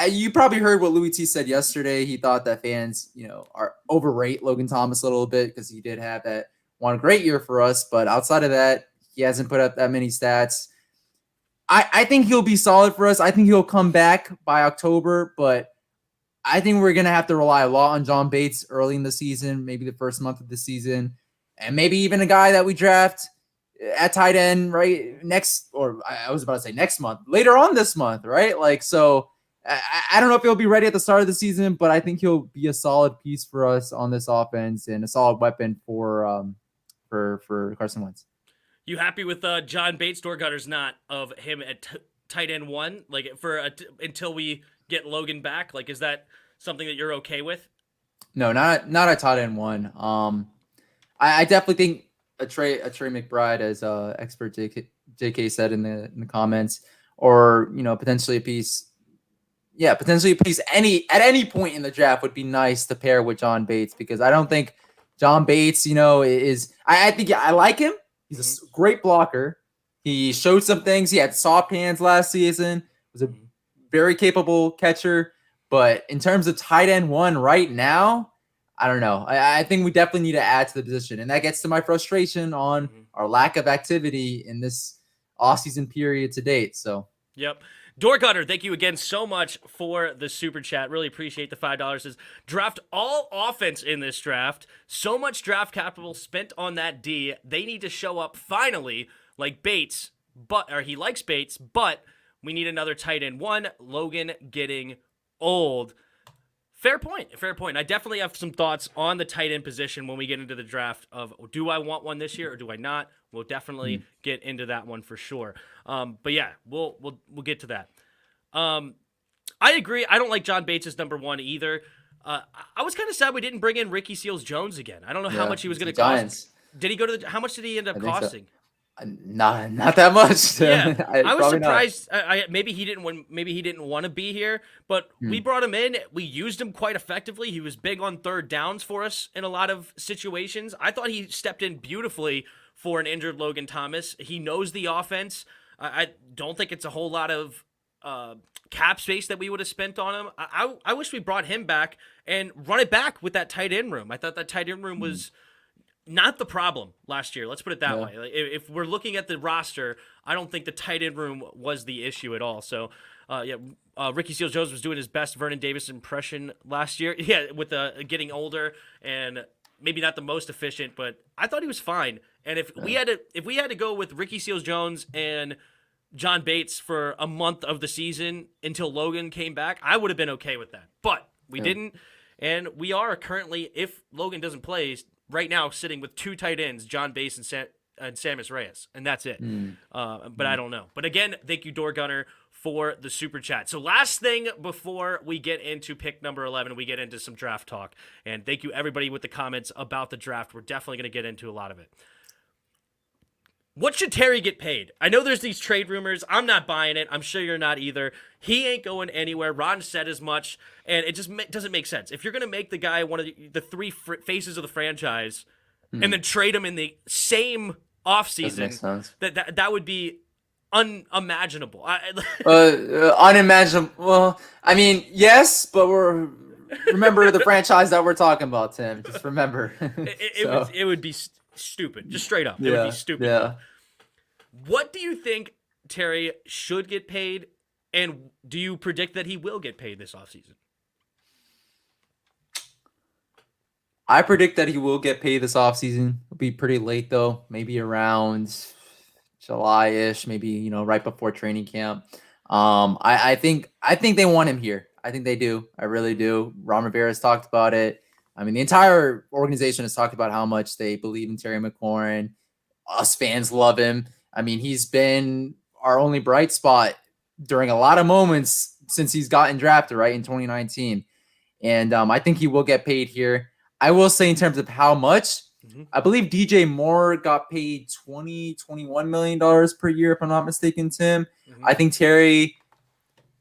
you probably heard what Louis T said yesterday. He thought that fans, are overrate Logan Thomas a little bit because he did have that one great year for us, but outside of that, he hasn't put up that many stats. I think he'll be solid for us. I think he'll come back by October, but I think we're going to have to rely a lot on John Bates early in the season, maybe the first month of the season, and maybe even a guy that we draft at tight end, right? I was about to say next month, later on this month, right? So I don't know if he'll be ready at the start of the season, but I think he'll be a solid piece for us on this offense and a solid weapon for Carson Wentz. You happy with John Bates? Doorgutter's not, of him at tight end 1, until we get Logan back. Is that something that you're okay with? No, not a tight end 1. I definitely think a Trey McBride, as expert JK said in the comments, or potentially a piece. Yeah, potentially a piece at any point in the draft would be nice to pair with John Bates, because I don't think John Bates, is. I think I like him. He's a great blocker. He showed some things. He had soft hands last season. Was a very capable catcher. But in terms of tight end 1 right now, I don't know. I think we definitely need to add to the position. And that gets to my frustration on our lack of activity in this offseason period to date. So, yep. Doorgutter, thank you again so much for the super chat. Really appreciate the $5. Says, draft all offense in this draft. So much draft capital spent on that D. They need to show up finally like Bates, or he likes Bates, but we need another tight end 1. Logan getting old. Fair point. I definitely have some thoughts on the tight end position when we get into the draft of, do I want one this year or do I not? We'll definitely get into that one for sure. But yeah, we'll get to that. I agree. I don't like John Bates as number 1 either. I was kind of sad we didn't bring in Ricky Seals-Jones again. I don't know how much he was going to cost. Did he go to how much did he end up costing? So. Not that much. Yeah, I was surprised. Maybe he didn't want to be here, but we brought him in. We used him quite effectively. He was big on third downs for us in a lot of situations. I thought he stepped in beautifully for an injured Logan Thomas. He knows the offense. I don't think it's a whole lot of cap space that we would have spent on him. I wish we brought him back and run it back with that tight end room. I thought that tight end room was not the problem last year. Let's put it that way. If we're looking at the roster, I don't think the tight end room was the issue at all. So, Ricky Seals-Jones was doing his best Vernon Davis impression last year. Yeah, with getting older and maybe not the most efficient, but I thought he was fine. And if we had to go with Ricky Seals-Jones and John Bates for a month of the season until Logan came back, I would have been okay with that. But we didn't, and we are currently, if Logan doesn't play, right now sitting with 2 tight ends, John Bates and Sammis Reyes, and that's it. But I don't know. But again, thank you, Doorgunner, for the super chat. So last thing before we get into pick number 11, we get into some draft talk. And thank you, everybody, with the comments about the draft. We're definitely going to get into a lot of it. What should Terry get paid? I know there's these trade rumors. I'm not buying it. I'm sure you're not either. He ain't going anywhere. Ron said as much, and it just doesn't make sense. If you're going to make the guy one of the 3 faces of the franchise and then trade him in the same offseason, that would be unimaginable. Unimaginable. Well, I mean, yes, but remember the franchise that we're talking about, Tim. Just remember. It would be stupid. Just straight up. It would be stupid. Yeah. What do you think Terry should get paid, and do you predict that he will get paid this offseason? I predict that he will get paid this offseason. It'll be pretty late though, maybe around July-ish, maybe right before training camp. I think they want him here. I think they do. I really do. Ron Rivera has talked about it. I mean, the entire organization has talked about how much they believe in Terry McLaurin. Us fans love him. I mean, he's been our only bright spot during a lot of moments since he's gotten drafted, right, in 2019. And I think he will get paid here. I will say in terms of how much, I believe DJ Moore got paid $21 million per year, if I'm not mistaken, Tim. I think Terry,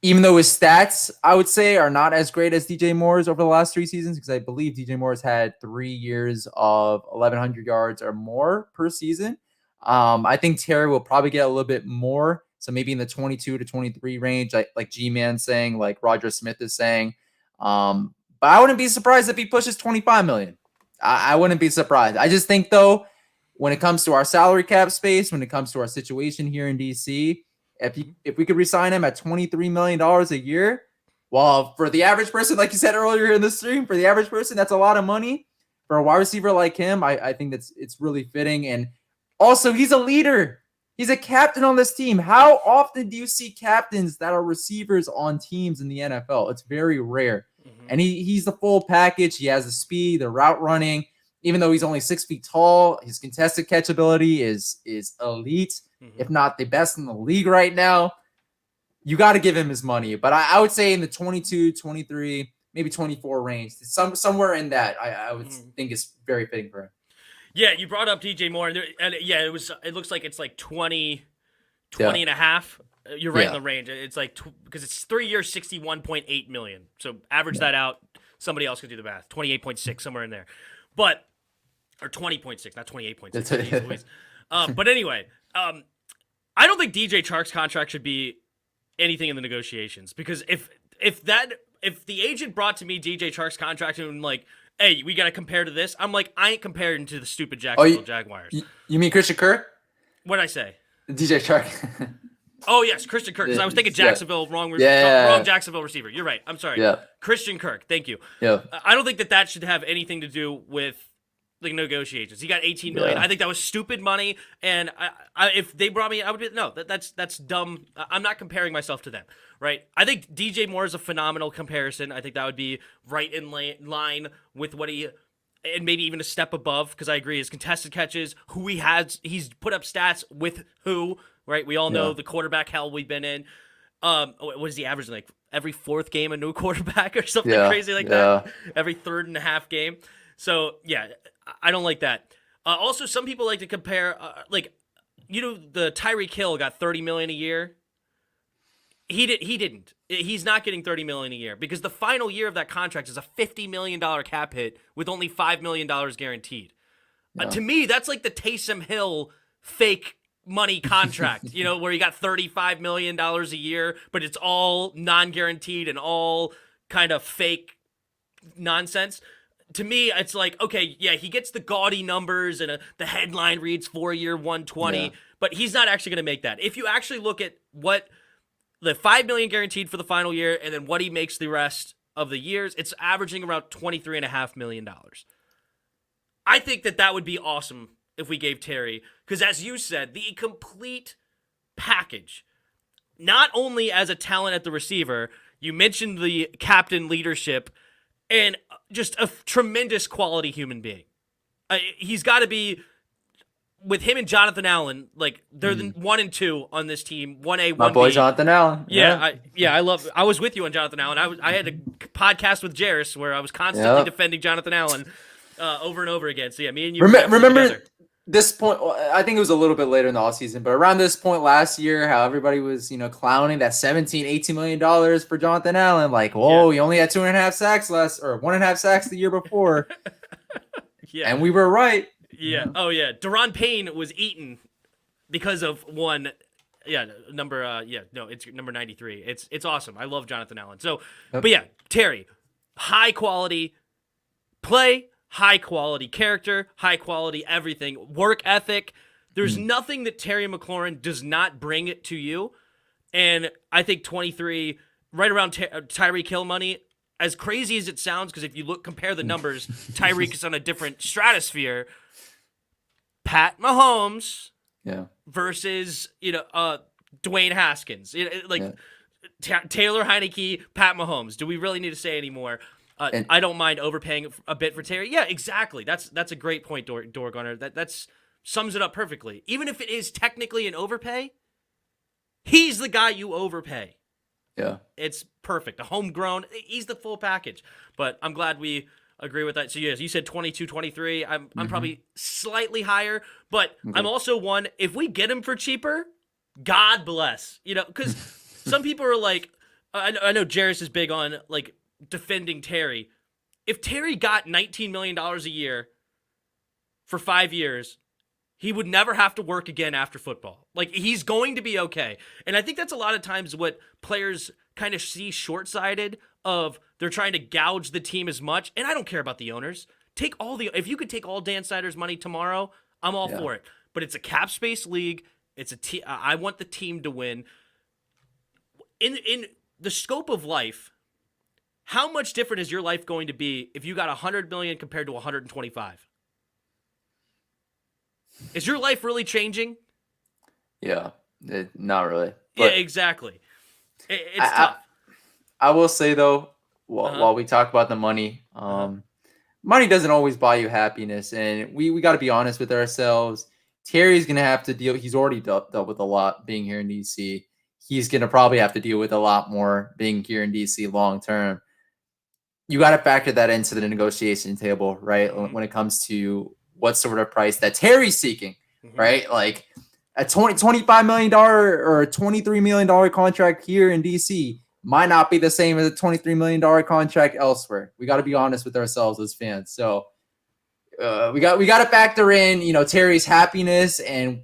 even though his stats, I would say, are not as great as DJ Moore's over the last 3 seasons, because I believe DJ Moore's had 3 years of 1,100 yards or more per season. I think Terry will probably get a little bit more. So maybe in the 22 to 23 range, like G-Man saying, like Roger Smith is saying. But I wouldn't be surprised if he pushes 25 million. I wouldn't be surprised. I just think, though, when it comes to our salary cap space, when it comes to our situation here in DC, if we could resign him at $23 million a year, well, for the average person, like you said earlier in the stream, for the average person, that's a lot of money. For a wide receiver like him, I think it's really fitting. And also, he's a leader. He's a captain on this team. How often do you see captains that are receivers on teams in the NFL? It's very rare. And he's the full package. He has the speed, the route running. Even though he's only 6 feet tall, his contested catch ability is elite, if not the best in the league right now. You got to give him his money. But I would say in the 22, 23, maybe 24 range, somewhere in that, I would think is very fitting for him. Yeah, you brought up DJ Moore, and it looks like it's like 20 and a half. You're right in the range. It's like because it's 3 years, $61.8 million. So average that out. Somebody else can do the math. 28.6, somewhere in there, or 20.6, not 28.6. But anyway, I don't think DJ Chark's contract should be anything in the negotiations, because if the agent brought to me DJ Chark's contract and like, hey, we got to compare to this, I'm like, I ain't comparing to the stupid Jacksonville Jaguars. You mean Christian Kirk? What'd I say? DJ Chark. Oh, yes, Christian Kirk, because I was thinking Jacksonville, wrong Jacksonville receiver. You're right. I'm sorry. Yeah. Christian Kirk, thank you. Yeah. I don't think that should have anything to do with the negotiations. He got $18 million. I think that was stupid money, and if they brought me, I would be, no, that's dumb. I'm not comparing myself to them, right? I think DJ Moore is a phenomenal comparison. I think that would be right in line with what he, and maybe even a step above, because I agree, his contested catches, who he's put up stats with who, right? We all know the quarterback hell we've been in. What is he averaging? Like every 4th game, a new quarterback or something crazy like that? Every 3rd and a half game. So, yeah, I don't like that. Also, some people like to compare, the Tyreek Hill got $30 million a year. He didn't. He's not getting $30 million a year, because the final year of that contract is a $50 million cap hit with only $5 million guaranteed. To me, that's like the Taysom Hill fake money contract, where you got $35 million a year, but it's all non-guaranteed and all kind of fake nonsense. To me, it's like, okay, yeah, he gets the gaudy numbers and the headline reads 4-year 120, but he's not actually going to make that. If you actually look at what the $5 million guaranteed for the final year and then what he makes the rest of the years, it's averaging around $23.5 million. I think that would be awesome if we gave Terry, because as you said, the complete package, not only as a talent at the receiver, you mentioned the captain leadership, and just a tremendous quality human being. He's got to be, with him and Jonathan Allen, like they're the 1 and 2 on this team. 1A, 1B. My boy Jonathan Allen. I was with you on Jonathan Allen. I had a podcast with Jairus where I was constantly defending Jonathan Allen over and over again. So yeah, me and you remember this point. I think it was a little bit later in the offseason, but around this point last year, how everybody was clowning that $17-18 million for Jonathan Allen. Like, whoa, he only had 2.5 sacks or 1.5 sacks the year before. And we were right. Yeah. Oh yeah. Daron Payne was eaten because of one. Yeah. It's number 93. It's awesome. I love Jonathan Allen. So, but yeah, Terry, high quality play, high quality character, high quality everything, work ethic. There's nothing that Terry McLaurin does not bring to you. And I think 23, right around Tyreek Hill money, as crazy as it sounds, because if you compare the numbers, Tyreek is on a different stratosphere. Pat Mahomes versus Dwayne Haskins, Taylor Heineke, Pat Mahomes. Do we really need to say any more? I don't mind overpaying a bit for Terry. Yeah, exactly. That's a great point, Dorgunner. That's sums it up perfectly. Even if it is technically an overpay, he's the guy you overpay. Yeah. It's perfect. A homegrown, he's the full package. But I'm glad we agree with that. So yes, you said 22, 23. I'm probably slightly higher, but I'm also one, if we get him for cheaper, God bless. Because some people are like, I know Jarris is big on like defending Terry. If Terry got $19 million a year for 5 years, he would never have to work again after football. Like, he's going to be okay. And I think that's a lot of times what players kind of see short-sighted of they're trying to gouge the team as much. And I don't care about the owners. If you could take all Dan Snyder's money tomorrow, I'm all for it. But it's a cap space league. I want the team to win. In the scope of life, how much different is your life going to be if you got 100 million compared to 125? Is your life really changing? Yeah, not really. Yeah, exactly. It's tough. I will say, though, while we talk about the money, money doesn't always buy you happiness. And we got to be honest with ourselves. Terry's going to have to deal. He's already dealt with a lot being here in D.C. He's going to probably have to deal with a lot more being here in D.C. long term. You got to factor that into the negotiation table, right? When it comes to what sort of price that Terry's seeking, right? Like a $25 million or a $23 million contract here in DC might not be the same as a $23 million contract elsewhere. We got to be honest with ourselves as fans. So we got to factor in, Terry's happiness and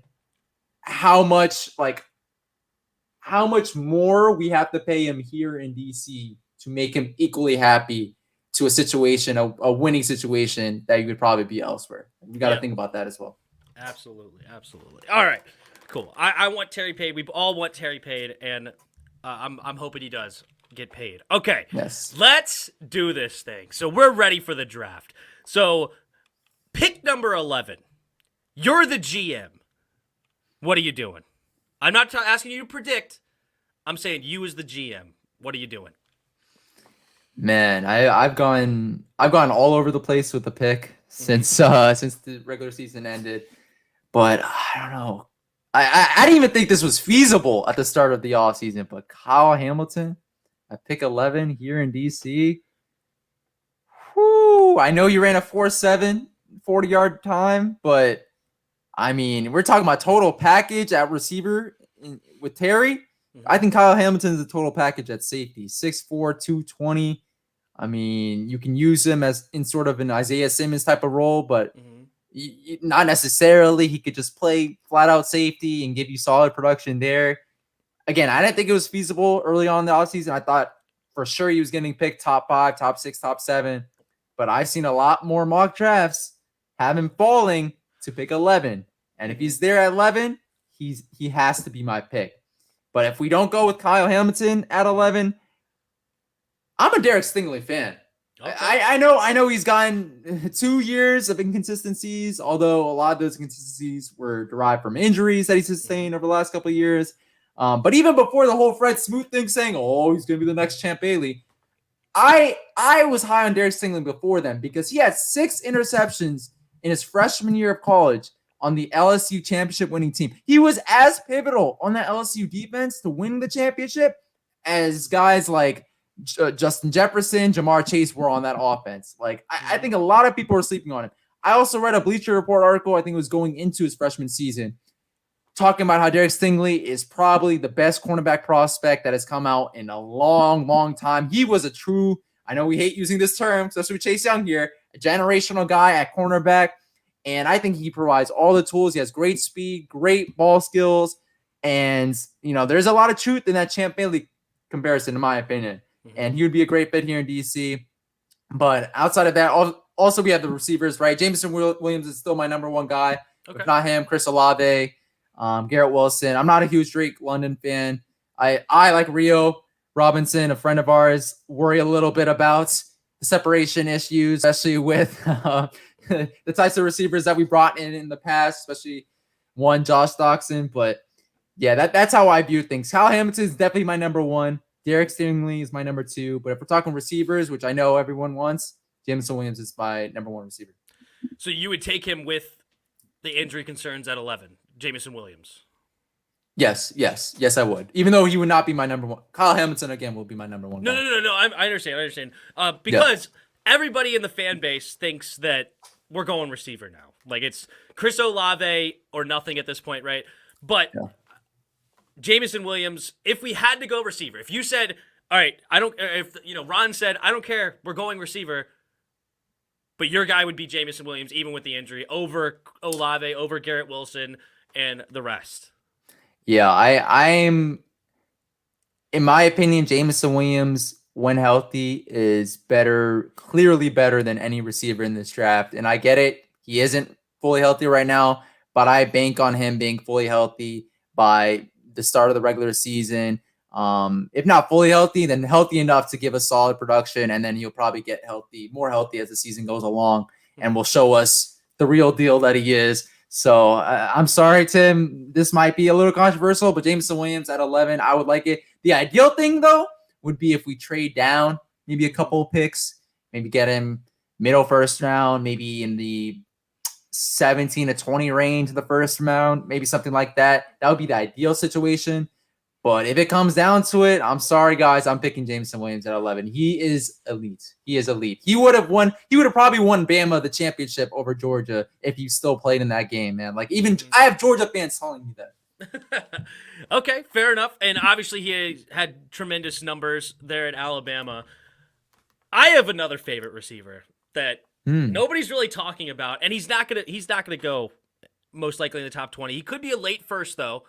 how much more we have to pay him here in DC to make him equally happy to a situation, a winning situation that you would probably be elsewhere. We got to think about that as well. Absolutely. All right, cool. I want Terry paid. We all want Terry paid, and I'm hoping he does get paid. Okay, yes. Let's do this thing. So we're ready for the draft. So pick number 11. You're the GM. What are you doing? I'm not asking you to predict. I'm saying you as the GM. What are you doing? Man, I've gone all over the place with the pick since the regular season ended, but I don't know. I didn't even think this was feasible at the start of the offseason, but Kyle Hamilton at pick 11 here in DC. Whoo, I know you ran a 4.7 40-yard time, but I mean, we're talking about total package at receiver with Terry. I think Kyle Hamilton is a total package at safety, 6'4", 220. I mean, you can use him as in sort of an Isaiah Simmons type of role, but not necessarily. He could just play flat out safety and give you solid production there. Again, I didn't think it was feasible early on in the offseason. I thought for sure he was getting picked top 5, top 6, top 7, but I've seen a lot more mock drafts have him falling to pick 11. And if he's there at 11, he has to be my pick. But if we don't go with Kyle Hamilton at 11, I'm a Derek Stingley fan. Okay. I know he's gotten 2 years of inconsistencies, although a lot of those inconsistencies were derived from injuries that he sustained over the last couple of years. But even before the whole Fred Smoot thing saying, oh, he's going to be the next Champ Bailey, I was high on Derek Stingley before then because he had 6 interceptions in his freshman year of college on the LSU championship winning team. He was as pivotal on that LSU defense to win the championship as guys like Justin Jefferson, Jamar Chase were on that offense. Like, I think a lot of people are sleeping on him. I also read a Bleacher Report article, I think it was going into his freshman season, talking about how Derek Stingley is probably the best cornerback prospect that has come out in a long, long time. He was a true, I know we hate using this term, especially with Chase Young here, a generational guy at cornerback. And I think he provides all the tools. He has great speed, great ball skills. And, there's a lot of truth in that Champ Bailey comparison, in my opinion. And he would be a great fit here in DC. But outside of that, also we have the receivers, right? Jameson Williams is still my number 1 guy. Okay. If not him, Chris Olave, Garrett Wilson. I'm not a huge Drake London fan. I like Rio. Robinson, a friend of ours, worry a little bit about the separation issues, especially with the types of receivers that we brought in the past, especially one Josh Doxson. But yeah, that's how I view things. Kyle Hamilton is definitely my number one. Derek Stingley is my number two. But if we're talking receivers, which I know everyone wants, Jameson Williams is my number one receiver. So you would take him with the injury concerns at 11, Jameson Williams? Yes, I would. Even though he would not be my number one. Kyle Hamilton, again, will be my number one. No. I understand. Because everybody in the fan base thinks that we're going receiver now. Like, it's Chris Olave or nothing at this point, right? But Jameson Williams, if we had to go receiver, if you said, all right, Ron said, I don't care, we're going receiver, but your guy would be Jameson Williams, even with the injury, over Olave, over Garrett Wilson, and the rest. Yeah, I'm, in my opinion, Jameson Williams, when healthy, is clearly better than any receiver in this draft. And I get it, he isn't fully healthy right now, but I bank on him being fully healthy by the start of the regular season. If not fully healthy, then healthy enough to give us solid production, and then he'll probably get more healthy as the season goes along, and will show us the real deal that he is. So I'm sorry, Tim. This might be a little controversial, but Jameson Williams at 11, I would like it. The ideal thing, though, would be if we trade down maybe a couple of picks, maybe get him middle first round, maybe in the 17 to 20 range, the first round, maybe something like that. That would be the ideal situation. But if it comes down to it, I'm sorry, guys. I'm picking Jameson Williams at 11. He is elite. He would have probably won Bama the championship over Georgia if he still played in that game, man. Like, even I have Georgia fans telling me that. Okay, fair enough. And obviously he had tremendous numbers there at Alabama. I have another favorite receiver that nobody's really talking about, and he's not gonna go most likely in the top 20. He could be a late first, though.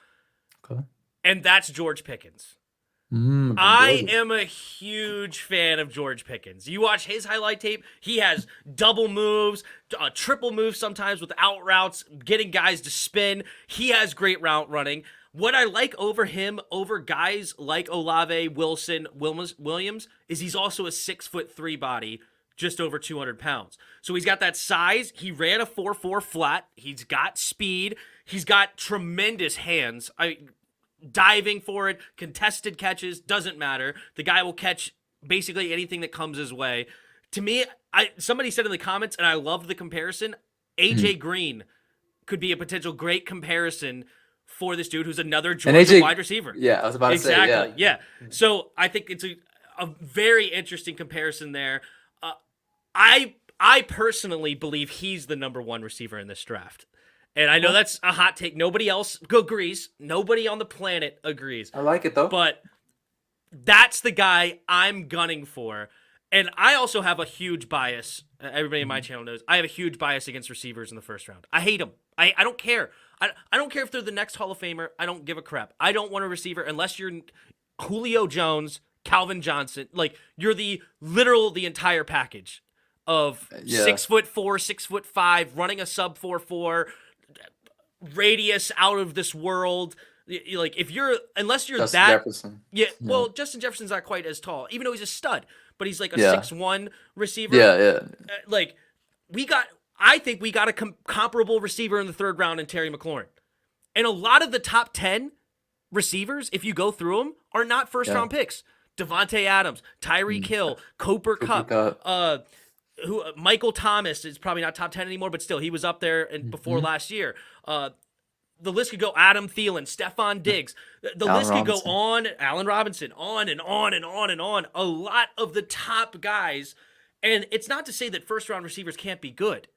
Okay. And that's George Pickens. I am a huge fan of George Pickens. You watch his highlight tape, he has double moves, triple moves sometimes with out routes, getting guys to spin. He has great route running. What I like over him, over guys like Olave, Wilson, Williams, is he's also a 6'3" body, just over 200 pounds. So he's got that size. He ran a 4.4 flat. He's got speed. He's got tremendous hands. Diving for it, contested catches, doesn't matter. The guy will catch basically anything that comes his way. To me, somebody said in the comments, and I love the comparison, AJ Green could be a potential great comparison for this dude who's another Georgia wide receiver. Yeah, I was about to say, exactly. Yeah. So I think it's a very interesting comparison there. I personally believe he's the number one receiver in this draft. And I know that's a hot take. Nobody else agrees. Nobody on the planet agrees. I like it, though. But that's the guy I'm gunning for. And I also have a huge bias. Everybody in my channel knows. I have a huge bias against receivers in the first round. I hate them. I don't care. I don't care if they're the next Hall of Famer. I don't give a crap. I don't want a receiver unless you're Julio Jones, Calvin Johnson. Like, you're the entire package of 6'4", 6'5", running a sub 4.4, radius out of this world. Like, unless you're Justin that Jefferson. Yeah, well, Justin Jefferson's not quite as tall, even though he's a stud, but he's like a 6'1" receiver. I think we got a comparable receiver in the third round in Terry McLaurin. And a lot of the top 10 receivers, if you go through them, are not first round picks. Devontae Adams, Tyreek Hill, Cooper Kupp, Michael Thomas is probably not top 10 anymore, but still, he was up there before last year. The list could go Adam Thielen, Stephon Diggs. The list could go on, Allen Robinson, on and on and on and on. A lot of the top guys. And it's not to say that first-round receivers can't be good.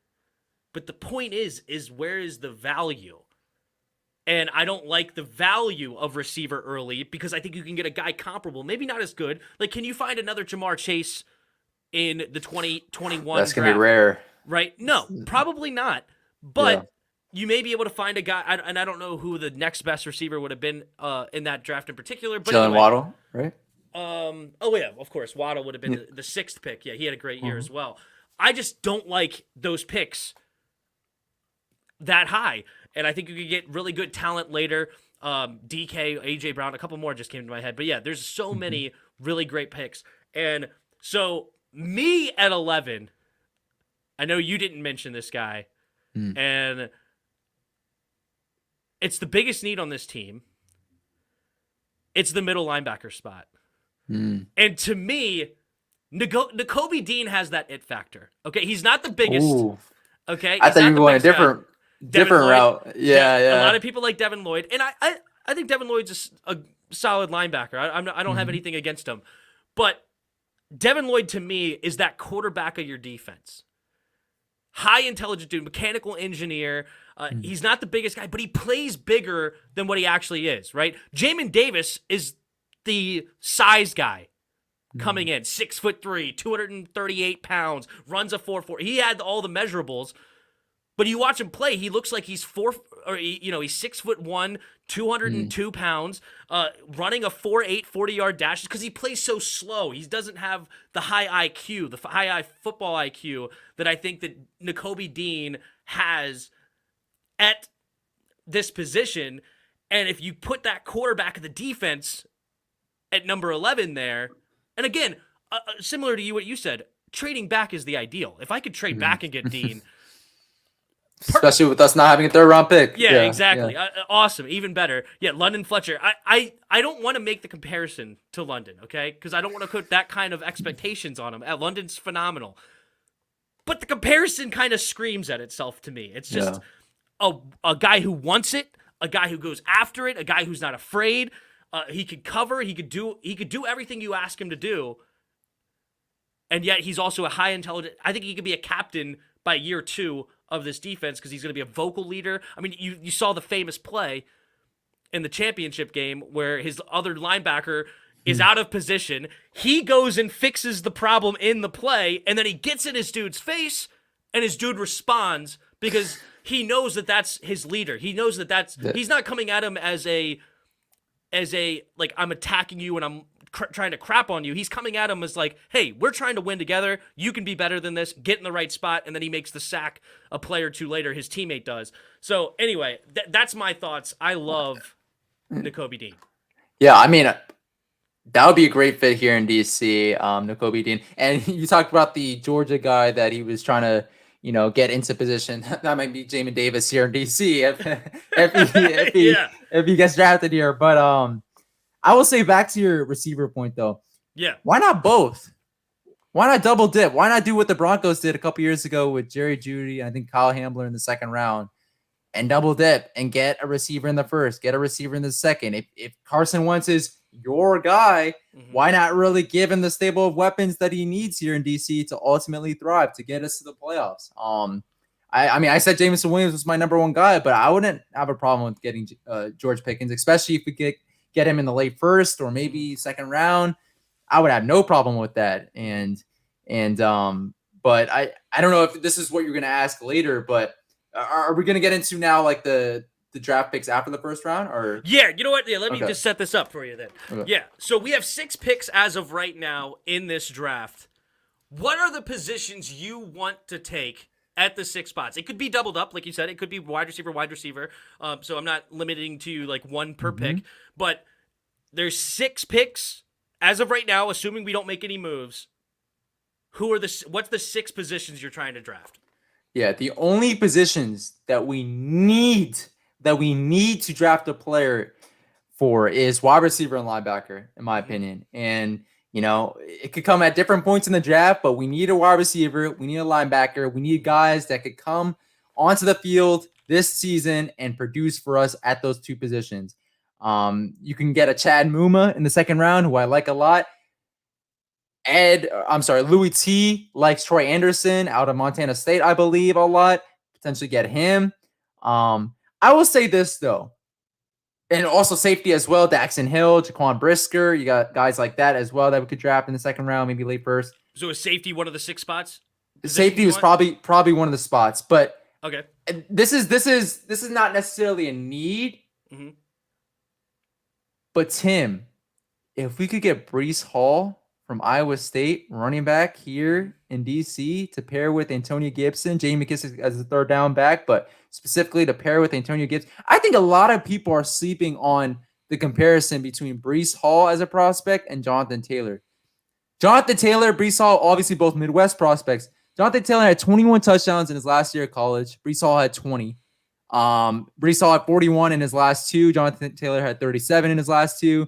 But the point is where is the value? And I don't like the value of receiver early because I think you can get a guy comparable, maybe not as good. Like, can you find another Jamar Chase in the 2021 That's going to be rare. Right? No, probably not. But you may be able to find a guy, and I don't know who the next best receiver would have been in that draft in particular. But Jalen Waddle, right? Oh, yeah, of course. Waddle would have been the sixth pick. Yeah, he had a great year as well. I just don't like those picks that high. And I think you could get really good talent later. DK, AJ Brown, a couple more just came to my head. But yeah, there's so many really great picks. And so me at 11, I know you didn't mention this guy, and it's the biggest need on this team. It's the middle linebacker spot. And to me, Nakobe Dean has that it factor. Okay, he's not the biggest. Ooh. Okay, I thought you were going a different route. Yeah. A lot of people like Devin Lloyd, and I think Devin Lloyd's a solid linebacker. I don't have anything against him, but Devin Lloyd to me is that quarterback of your defense. High intelligent dude, mechanical engineer. He's not the biggest guy, but he plays bigger than what he actually is, right? Jamin Davis is the size guy coming in, 6'3", 238 pounds, runs a 4.4. He had all the measurables, but you watch him play, he looks like he's he's 6'1", 202 pounds, running a 4.8 40-yard dash because he plays so slow. He doesn't have the high IQ, the high football IQ that I think that Nakobe Dean has at this position. And if you put that quarterback of the defense at number 11 there, and again, similar to what you said, trading back is the ideal. If I could trade back and get Dean, especially with us not having a third-round pick. Yeah, exactly. Yeah. Awesome. Even better. Yeah, London Fletcher. I don't want to make the comparison to London, okay? Because I don't want to put that kind of expectations on him. London's phenomenal. But the comparison kind of screams at itself to me. It's just a guy who wants it, a guy who goes after it, a guy who's not afraid. He could cover. He could do everything you ask him to do. And yet he's also a high intelligent. I think he could be a captain by year 2 of this defense because he's going to be a vocal leader. I mean, you saw the famous play in the championship game where his other linebacker is out of position. He goes and fixes the problem in the play, and then he gets in his dude's face, and his dude responds because he knows that that's his leader. He knows that he's not coming at him as a like, I'm attacking you and I'm trying to crap on you. He's coming at him as like, hey, we're trying to win together. You can be better than this. Get in the right spot. And then he makes the sack a play or two later. His teammate does. So anyway, that's my thoughts. I love Nakobe Dean. Yeah, I mean, that would be a great fit here in DC, Nakobe Dean. And you talked about the Georgia guy that he was trying to, get into position. That might be Jamin Davis here in DC if he gets drafted here. But I will say, back to your receiver point though. Yeah. Why not both? Why not double dip? Why not do what the Broncos did a couple years ago with Jerry Jeudy and I think Kyle Hamler in the second round, and double dip and get a receiver in the first, get a receiver in the second? If Carson Wentz is your guy, why not really give him the stable of weapons that he needs here in DC to ultimately thrive, to get us to the playoffs? I mean, I said Jameson Williams was my number one guy, but I wouldn't have a problem with getting George Pickens, especially if we get him in the late first or maybe second round. I would have no problem with that. But I don't know if this is what you're going to ask later, but are we going to get into now like the draft picks after the first round? Or yeah, you know what? Yeah, let me just set this up for you then. Okay. Yeah, so we have 6 picks as of right now in this draft. What are the positions you want to take at the 6 spots? It could be doubled up, like you said. It could be wide receiver. So I'm not limiting to like one per pick. But there's 6 picks as of right now, assuming we don't make any moves. What's the 6 positions you're trying to draft? Yeah, the only positions that we need to draft a player for is wide receiver and linebacker, in my opinion. And it could come at different points in the draft, but we need a wide receiver, we need a linebacker, we need guys that could come onto the field this season and produce for us at those 2 positions. You can get a Chad Muma in the second round, who I like a lot. Louis T likes Troy Anderson out of Montana State, I believe, a lot. Potentially get him. I will say this though, and also safety as well. Daxton Hill, Jaquan Brisker. You got guys like that as well that we could draft in the second round, maybe late first. So is safety one of the 6 spots? Safety was probably one of the spots, but okay. This is not necessarily a need. But Tim, if we could get Breece Hall from Iowa State, running back here in DC, to pair with Antonio Gibson, Jamie McKissick as a third down back, but specifically to pair with Antonio Gibson, I think a lot of people are sleeping on the comparison between Breece Hall as a prospect and Jonathan Taylor. Jonathan Taylor, Breece Hall, obviously both Midwest prospects. Jonathan Taylor had 21 touchdowns in his last year of college. Breece Hall had 20. Breece Hall had 41 in his last two. Jonathan Taylor had 37 in his last two.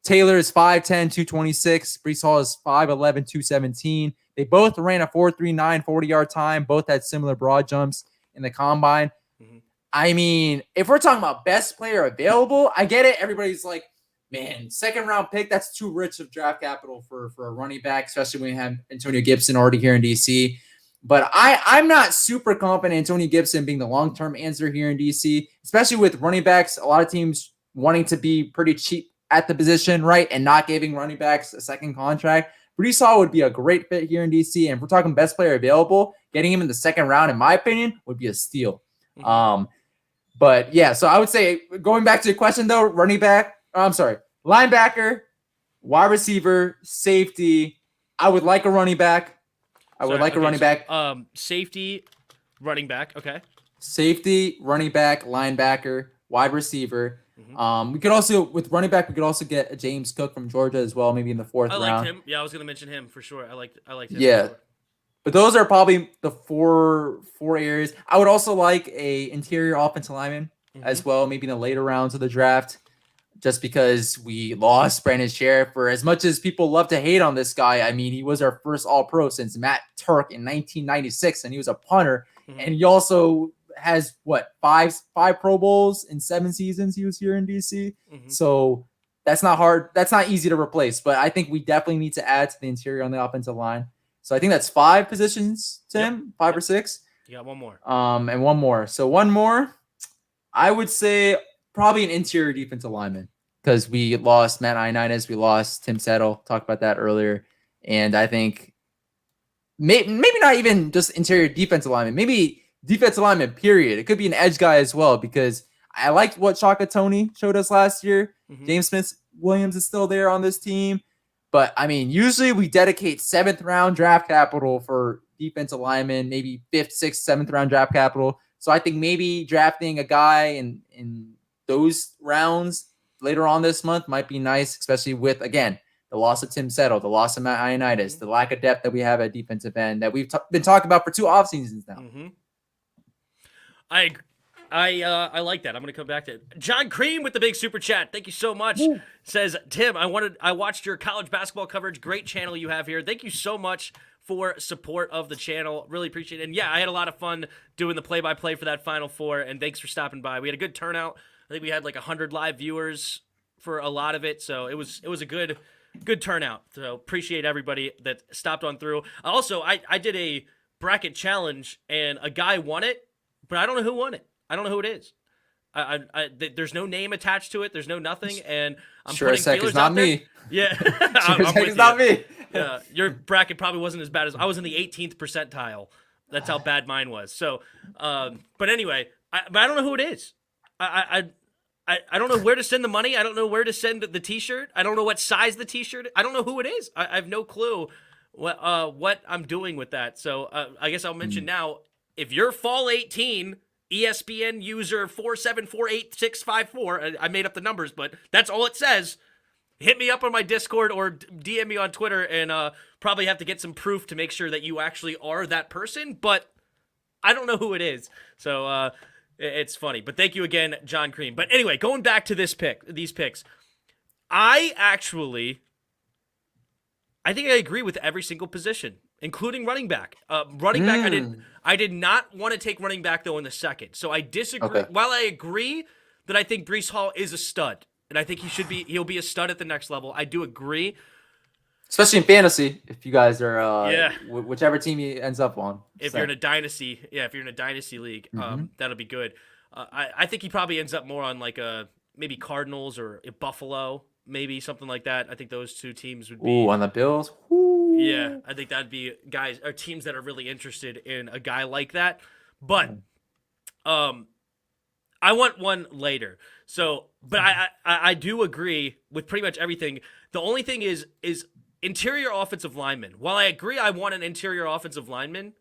Taylor is 5'10", 226. Breece Hall is 5'11", 217. They both ran a 4.39 40-yard time. Both had similar broad jumps in the combine. Mm-hmm. I mean, if we're talking about best player available, I get it. Everybody's like, man, second-round pick, that's too rich of draft capital for a running back, especially when you have Antonio Gibson already here in D.C., but I'm not super confident Antonio Gibson being the long-term answer here in D.C., especially with running backs. A lot of teams wanting to be pretty cheap at the position, right, and not giving running backs a second contract. Breece Hall would be a great fit here in D.C., and if we're talking best player available, getting him in the second round, in my opinion, would be a steal. Mm-hmm. But, yeah, so I would say, going back to your question, though, linebacker, wide receiver, safety. I would like a running back. Safety, running back. Okay. Safety, running back, linebacker, wide receiver. Mm-hmm. We could also, with running back, we could also get a James Cook from Georgia as well, maybe in the fourth round. I liked him. Yeah, I was going to mention him for sure. I liked him. Yeah. Sure. But those are probably the four areas. I would also like a interior offensive lineman as well, maybe in the later rounds of the draft. Just because we lost Brandon Sheriff. For as much as people love to hate on this guy, I mean, he was our first All-Pro since Matt Turk in 1996, and he was a punter. Mm-hmm. And he also has, five Pro Bowls in 7 seasons he was here in D.C.? Mm-hmm. So that's not hard. That's not easy to replace. But I think we definitely need to add to the interior on the offensive line. So I think that's 5 positions, Tim, 5 or 6. You got one more. And one more. So one more, I would say probably an interior defensive lineman, because we lost Matt Ioannidis, we lost Tim Settle, talked about that earlier, and I think maybe not even just interior defensive lineman, maybe defensive lineman, period. It could be an edge guy as well, because I liked what Shaka Toney showed us last year. Mm-hmm. James Smith-Williams is still there on this team, but I mean, usually we dedicate 7th round draft capital for defensive linemen, maybe 5th, 6th, 7th round draft capital. So I think maybe drafting a guy in those rounds later on this month might be nice, especially with, again, the loss of Tim Settle, the loss of Matt Ioannidis, the lack of depth that we have at defensive end that we've been talking about for 2 off seasons now. Mm-hmm. I like that. I'm going to come back to it. John Cream with the big super chat. Thank you so much. Woo. Says, Tim, I watched your college basketball coverage. Great channel you have here. Thank you so much for support of the channel. Really appreciate it. And yeah, I had a lot of fun doing the play-by-play for that Final Four, and thanks for stopping by. We had a good turnout. I think we had like 100 live viewers for a lot of it, so it was a good turnout. So appreciate everybody that stopped on through. Also, I did a bracket challenge, and a guy won it, but I don't know who won it. I don't know who it is. There's no name attached to it. There's no nothing, and I'm putting feelers out there. Me. Yeah, it's not me. Your bracket probably wasn't as bad as I was in the 18th percentile. That's how bad mine was. So, but anyway, but I don't know who it is. I don't know where to send the money. I don't know where to send the T-shirt. I don't know what size the T-shirt. I don't know who it is. I have no clue what I'm doing with that. So I guess I'll mention now. If you're fall 18, ESPN user 4748654. I made up the numbers, but that's all it says. Hit me up on my Discord or DM me on Twitter, and probably have to get some proof to make sure that you actually are that person. But I don't know who it is. So it's funny. But thank you again, John Cream. But anyway, going back to these picks, I think I agree with every single position, including running back. I did not want to take running back, though, in the second. So I disagree. Okay. While I agree that I think Breece Hall is a stud, and I think he'll be a stud at the next level, I do agree. Especially in fantasy, if you guys are whichever team he ends up on. If you're in a dynasty league, that'll be good. I think he probably ends up more on like maybe Cardinals or Buffalo, maybe something like that. I think those 2 teams would be. Ooh, on the Bills. Ooh. Yeah, I think that'd be guys or teams that are really interested in a guy like that. But I want one later. So, but I do agree with pretty much everything. The only thing is interior offensive lineman. While I agree I want an interior offensive lineman,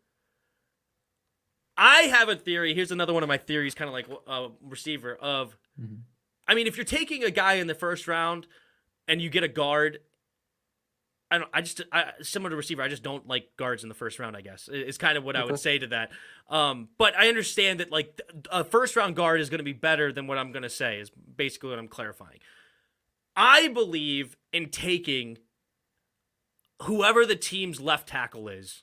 I have a theory. Here's another one of my theories, kind of like receiver of I mean, if you're taking a guy in the first round and you get a guard, similar to receiver, I just don't like guards in the first round, I guess, is kind of what I would say to that. But I understand that, like, a first round guard is going to be better than what I'm going to say, is basically what I'm clarifying. I believe in taking whoever the team's left tackle is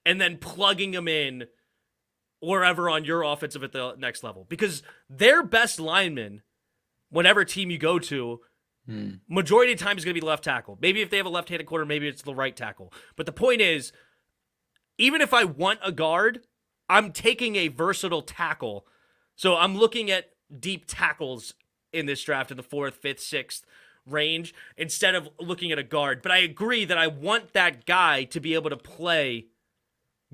and then plugging them in wherever on your offensive at the next level. Because their best lineman, whatever team you go to, majority of the time is going to be left tackle. Maybe if they have a left-handed corner, maybe it's the right tackle. But the point is, even if I want a guard, I'm taking a versatile tackle. So I'm looking at deep tackles in this draft in the 4th, 5th, 6th range instead of looking at a guard. But I agree that I want that guy to be able to play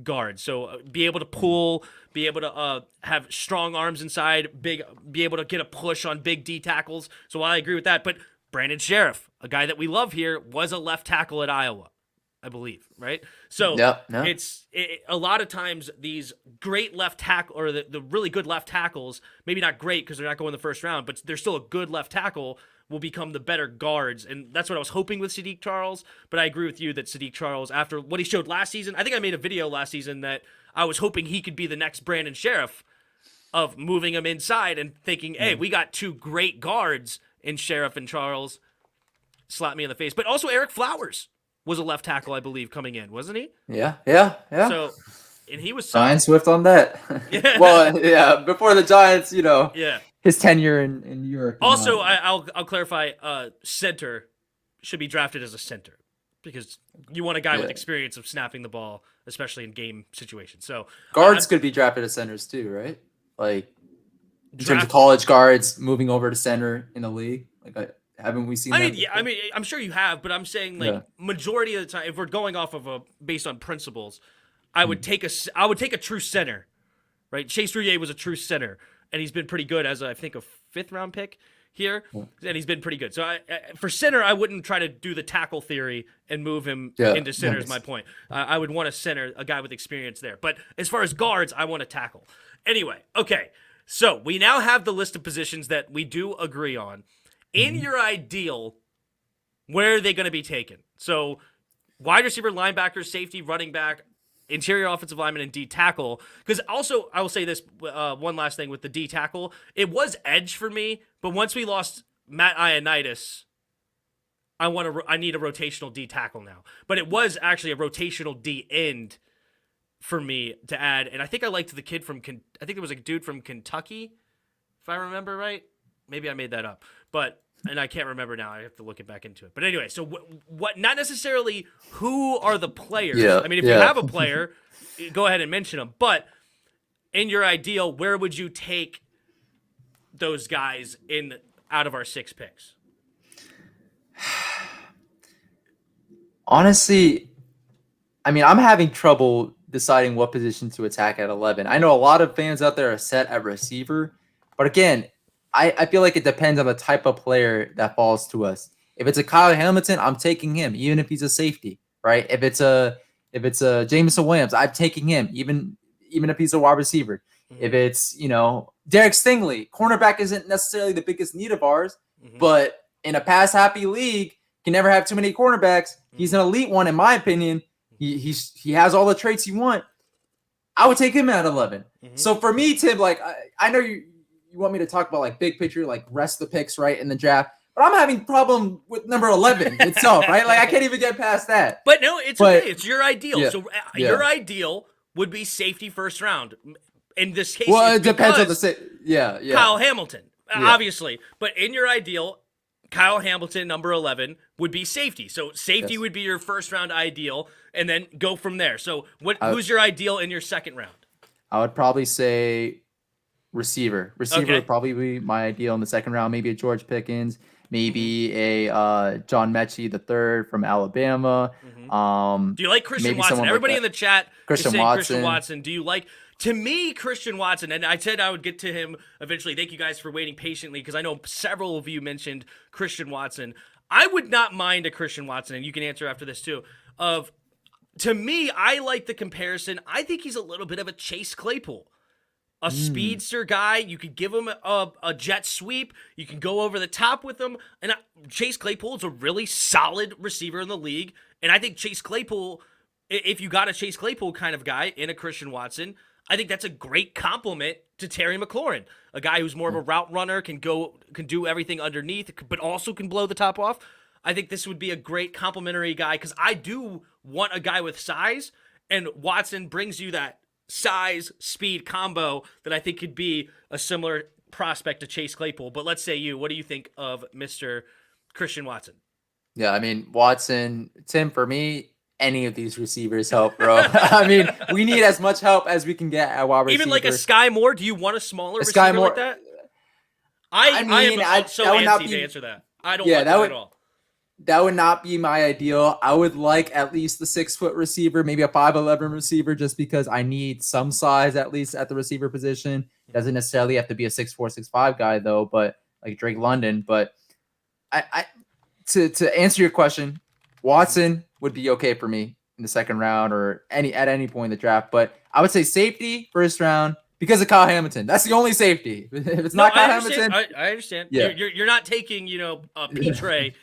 guard. So be able to pull, be able to have strong arms inside, be able to get a push on big D tackles. So I agree with that. But Brandon Sheriff, a guy that we love here, was a left tackle at Iowa, I believe, right? So it's a lot of times these great left tackle, or the really good left tackles, maybe not great because they're not going the first round, but they're still a good left tackle, will become the better guards. And that's what I was hoping with Sadiq Charles. But I agree with you that Sadiq Charles, after what he showed last season, I think I made a video last season that I was hoping he could be the next Brandon Sheriff, of moving him inside and thinking, hey, we got two great guards in Sheriff and Charles. Slap me in the face. But also Eric Flowers was a left tackle, I believe, coming in, wasn't he? Yeah. So, and he was Giants Swift on that. Well, yeah, before the Giants, his tenure in Europe. Also, I'll clarify, center should be drafted as a center because you want a guy with experience of snapping the ball, especially in game situations. So guards could be drafted as centers too, right? Like in terms of college guards moving over to center in the league. Like, haven't we seen that? I mean, I'm sure you have, but I'm saying, like, majority of the time, if we're going off of based on principles, I would take a true center, right? Chase Rouillet was a true center, and he's been pretty good as I think a 5th round pick here, and he's been pretty good. So for center, I wouldn't try to do the tackle theory and move him into center. Is my point. I would want a center, a guy with experience there. But as far as guards, I want a tackle. Anyway, okay. So we now have the list of positions that we do agree on. In your ideal, where are they going to be taken? So wide receiver, linebacker, safety, running back, interior offensive lineman, and D tackle. Because also, I will say this one last thing with the D tackle. It was edge for me, but once we lost Matt Ioannidis, I need a rotational D tackle now. But it was actually a rotational D end for me to add. And I think I liked the kid from, I think there was a dude from Kentucky, if I remember right. Maybe I made that up. And I can't remember now. I have to look it back into it. But anyway, so what? Not necessarily who are the players. Yeah, I mean, if you have a player, go ahead and mention them. But in your ideal, where would you take those guys out of our 6 picks? Honestly, I mean, I'm having trouble deciding what position to attack at 11. I know a lot of fans out there are set at receiver, but again, I feel like it depends on the type of player that falls to us. If it's a Kyle Hamilton, I'm taking him, even if he's a safety, right? If it's a Jameson Williams, I'm taking him, even if he's a wide receiver. If it's, Derek Stingley, cornerback isn't necessarily the biggest need of ours, but in a pass-happy league, can never have too many cornerbacks. He's an elite one, in my opinion. He has all the traits you want. I would take him at 11. So for me, Tim, like I know you want me to talk about like big picture, like rest the picks right in the draft, but I'm having problem with number 11 itself, right? Like I can't even get past that. But no, it's okay. It's your ideal. Yeah, so your ideal would be safety first round. In this case, it depends on the Kyle Hamilton, obviously. But in your ideal, Kyle Hamilton, number 11, would be safety. So safety would be your first round ideal, and then go from there. So who's your ideal in your second round? I would probably say receiver. Would probably be my ideal in the second round. Maybe a George Pickens, maybe a John Mechie III from Alabama. Do you like Christian Watson? Everybody in the chat is saying Christian Watson. Do you like? To me, Christian Watson, and I said I would get to him eventually. Thank you guys for waiting patiently because I know several of you mentioned Christian Watson. I would not mind a Christian Watson, and you can answer after this too. To me, I like the comparison. I think he's a little bit of a Chase Claypool. a speedster guy. You could give him a jet sweep. You can go over the top with him. And Chase Claypool is a really solid receiver in the league. And I think Chase Claypool, if you got a Chase Claypool kind of guy in a Christian Watson, I think that's a great compliment to Terry McLaurin, a guy who's more of a route runner, can do everything underneath, but also can blow the top off. I think this would be a great complimentary guy because I do want a guy with size, and Watson brings you that size speed combo that I think could be a similar prospect to Chase Claypool. But let's say what do you think of Mr. Christian Watson? Yeah, I mean, Watson, Tim, for me, any of these receivers help, bro. I mean, we need as much help as we can get at wide receiver. Even like a Sky Moore, do you want a smaller receiver Sky Moore, like that? I am so antsy to answer that. I don't want that at all. That would not be my ideal. I would like at least the 6-foot receiver, maybe a 5'11" receiver, just because I need some size at least at the receiver position. Doesn't necessarily have to be a 6'4", 6'5" guy though, but like Drake London. But to answer your question, Watson would be okay for me in the second round or at any point in the draft. But I would say safety first round because of Kyle Hamilton. That's the only safety. If it's not Kyle Hamilton, I understand. Yeah. You're not taking Petre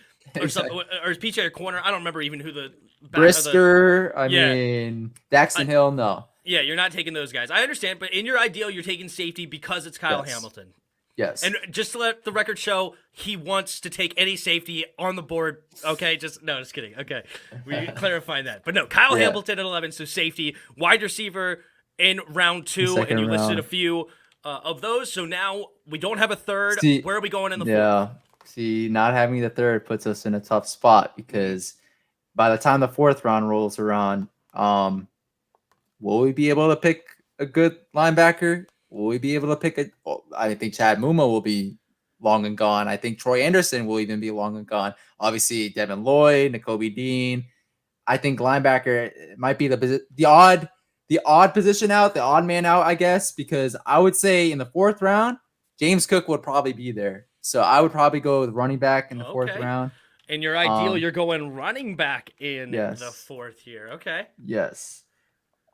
or something, or Petre or corner. I don't remember even who the Brisker. I mean Daxton Hill. No. Yeah, you're not taking those guys. I understand, but in your ideal, you're taking safety because it's Kyle Hamilton. Yes. And just to let the record show, he wants to take any safety on the board. Okay, just kidding. Okay, we clarifying that. But no, Kyle Hamilton at 11, so safety, wide receiver in round 2, and you listed a few of those. So now we don't have a third. Where are we going in the fourth? See, not having the third puts us in a tough spot because by the time the fourth round rolls around, will we be able to pick a good linebacker? Will we be able to pick I think Chad Muma will be long and gone. I think Troy Anderson will even be long and gone. Obviously, Devin Lloyd, Nakobe Dean. I think linebacker might be the odd position out, the odd man out, I guess, because I would say in the fourth round, James Cook would probably be there. So I would probably go with running back in the fourth round. In your ideal, you're going running back in the fourth here. Okay. Yes.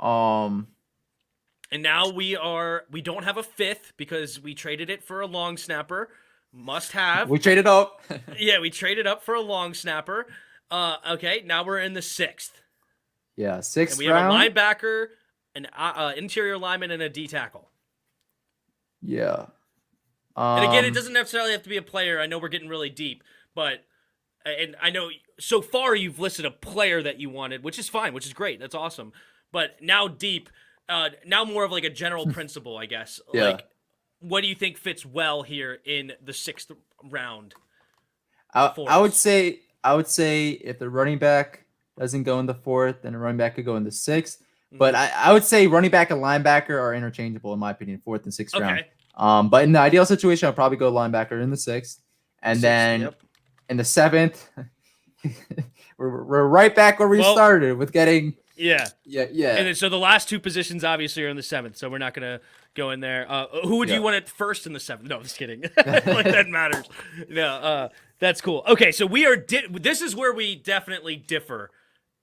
And now we don't have a fifth because we traded it for a long snapper. Must have. We traded up. Yeah, we traded up for a long snapper. Okay, now we're in the sixth. Yeah, sixth round. We have a linebacker, an interior lineman, and a D tackle. Yeah. And again, it doesn't necessarily have to be a player. I know we're getting really deep, but and I know so far you've listed a player that you wanted, which is fine, which is great. That's awesome. But now deep. Now more of like a general principle, I guess. Yeah. Like, what do you think fits well here in the sixth round? I would say if the running back doesn't go in the fourth, then a running back could go in the sixth. Mm-hmm. But I would say running back and linebacker are interchangeable in my opinion, fourth and sixth round. But in the ideal situation, I'll probably go linebacker in the sixth, and then in the seventh, we're right back where we started with getting. Yeah. And then, so the last two positions obviously are in the seventh, so we're not going to go in there. Who would you want at first in the seventh? No, just kidding. Like that matters. No, that's cool. Okay, so we are. This is where we definitely differ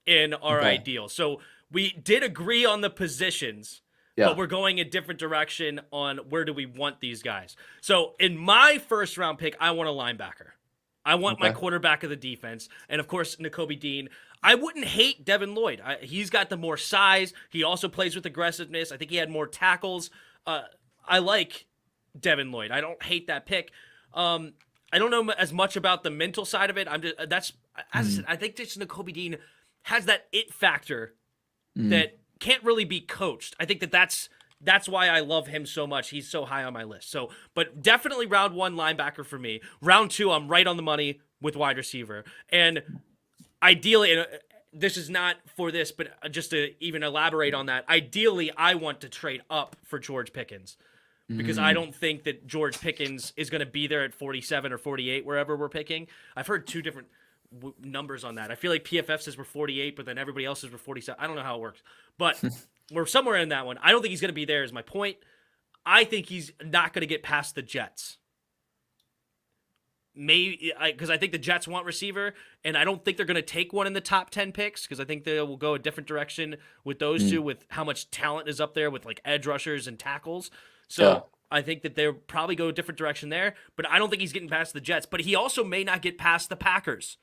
in our ideal. So we did agree on the positions, but we're going a different direction on where do we want these guys. So in my first round pick, I want a linebacker. I want my quarterback of the defense, and of course, Nakobe Dean. I wouldn't hate Devin Lloyd. He's got the more size. He also plays with aggressiveness. I think he had more tackles. I like Devin Lloyd. I don't hate that pick. I don't know as much about the mental side of it. I said, I think this Nakobe Dean has that it factor that can't really be coached. I think that's why I love him so much. He's so high on my list. So, but definitely round 1 linebacker for me. Round 2, I'm right on the money with wide receiver. And ideally, and this is not for this, but just to even elaborate on that, ideally, I want to trade up for George Pickens because I don't think that George Pickens is going to be there at 47 or 48, wherever we're picking. I've heard two different numbers on that. I feel like PFF says we're 48, but then everybody else says we're 47. I don't know how it works, but we're somewhere in that one. I don't think he's going to be there is my point. I think he's not going to get past the Jets. Maybe because I think the Jets want receiver, and I don't think they're going to take one in the top 10 picks because I think they will go a different direction with those two, with how much talent is up there with like edge rushers and tackles. So I think that they'll probably go a different direction there, but I don't think he's getting past the Jets. But he also may not get past the Packers,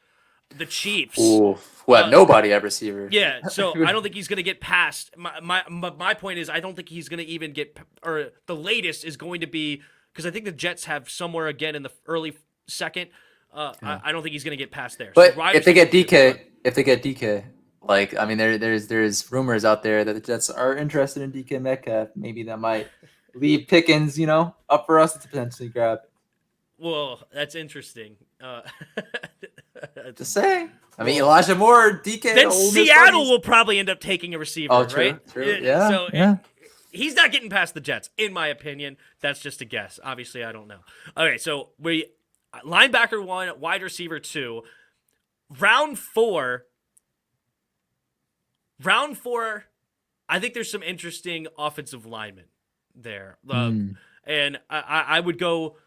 the Chiefs. Ooh, who have nobody at receiver. Yeah, so I don't think he's going to get past. My point is, I don't think he's going to even get, or the latest is going to be, because I think the Jets have somewhere again in the early second. I don't think he's going to get past there. But so if they get DK, like, I mean, there's rumors out there that the Jets are interested in DK Metcalf. Maybe that might leave Pickens, up for us to potentially grab. Well, that's interesting. Just saying. I mean, Elijah Moore, DK. Then Seattle will probably end up taking a receiver, right? True. Yeah. So he's not getting past the Jets, in my opinion. That's just a guess. Obviously, I don't know. Okay, so linebacker 1, wide receiver 2, round 4. Round 4, I think there's some interesting offensive linemen there, and I would go.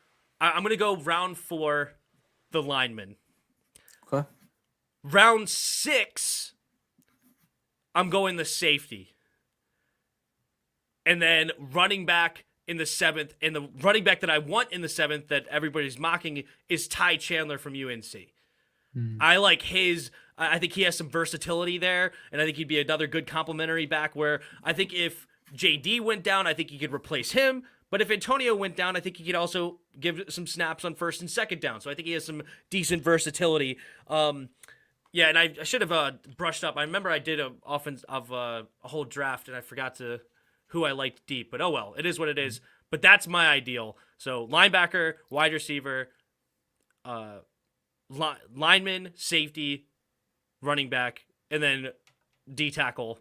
I'm going to go round 4, the lineman. Okay. Round 6, I'm going the safety. And then running back in the 7th, and the running back that I want in the 7th that everybody's mocking is Ty Chandler from UNC. I like his. I think he has some versatility there, and I think he'd be another good complementary back where I think if JD went down, I think he could replace him. But if Antonio went down, I think he could also give some snaps on first and second down. So I think he has some decent versatility. And I should have brushed up. I remember I did a whole draft, and I forgot who I liked deep. But oh well, it is what it is. But that's my ideal. So linebacker, wide receiver, lineman, safety, running back, and then D tackle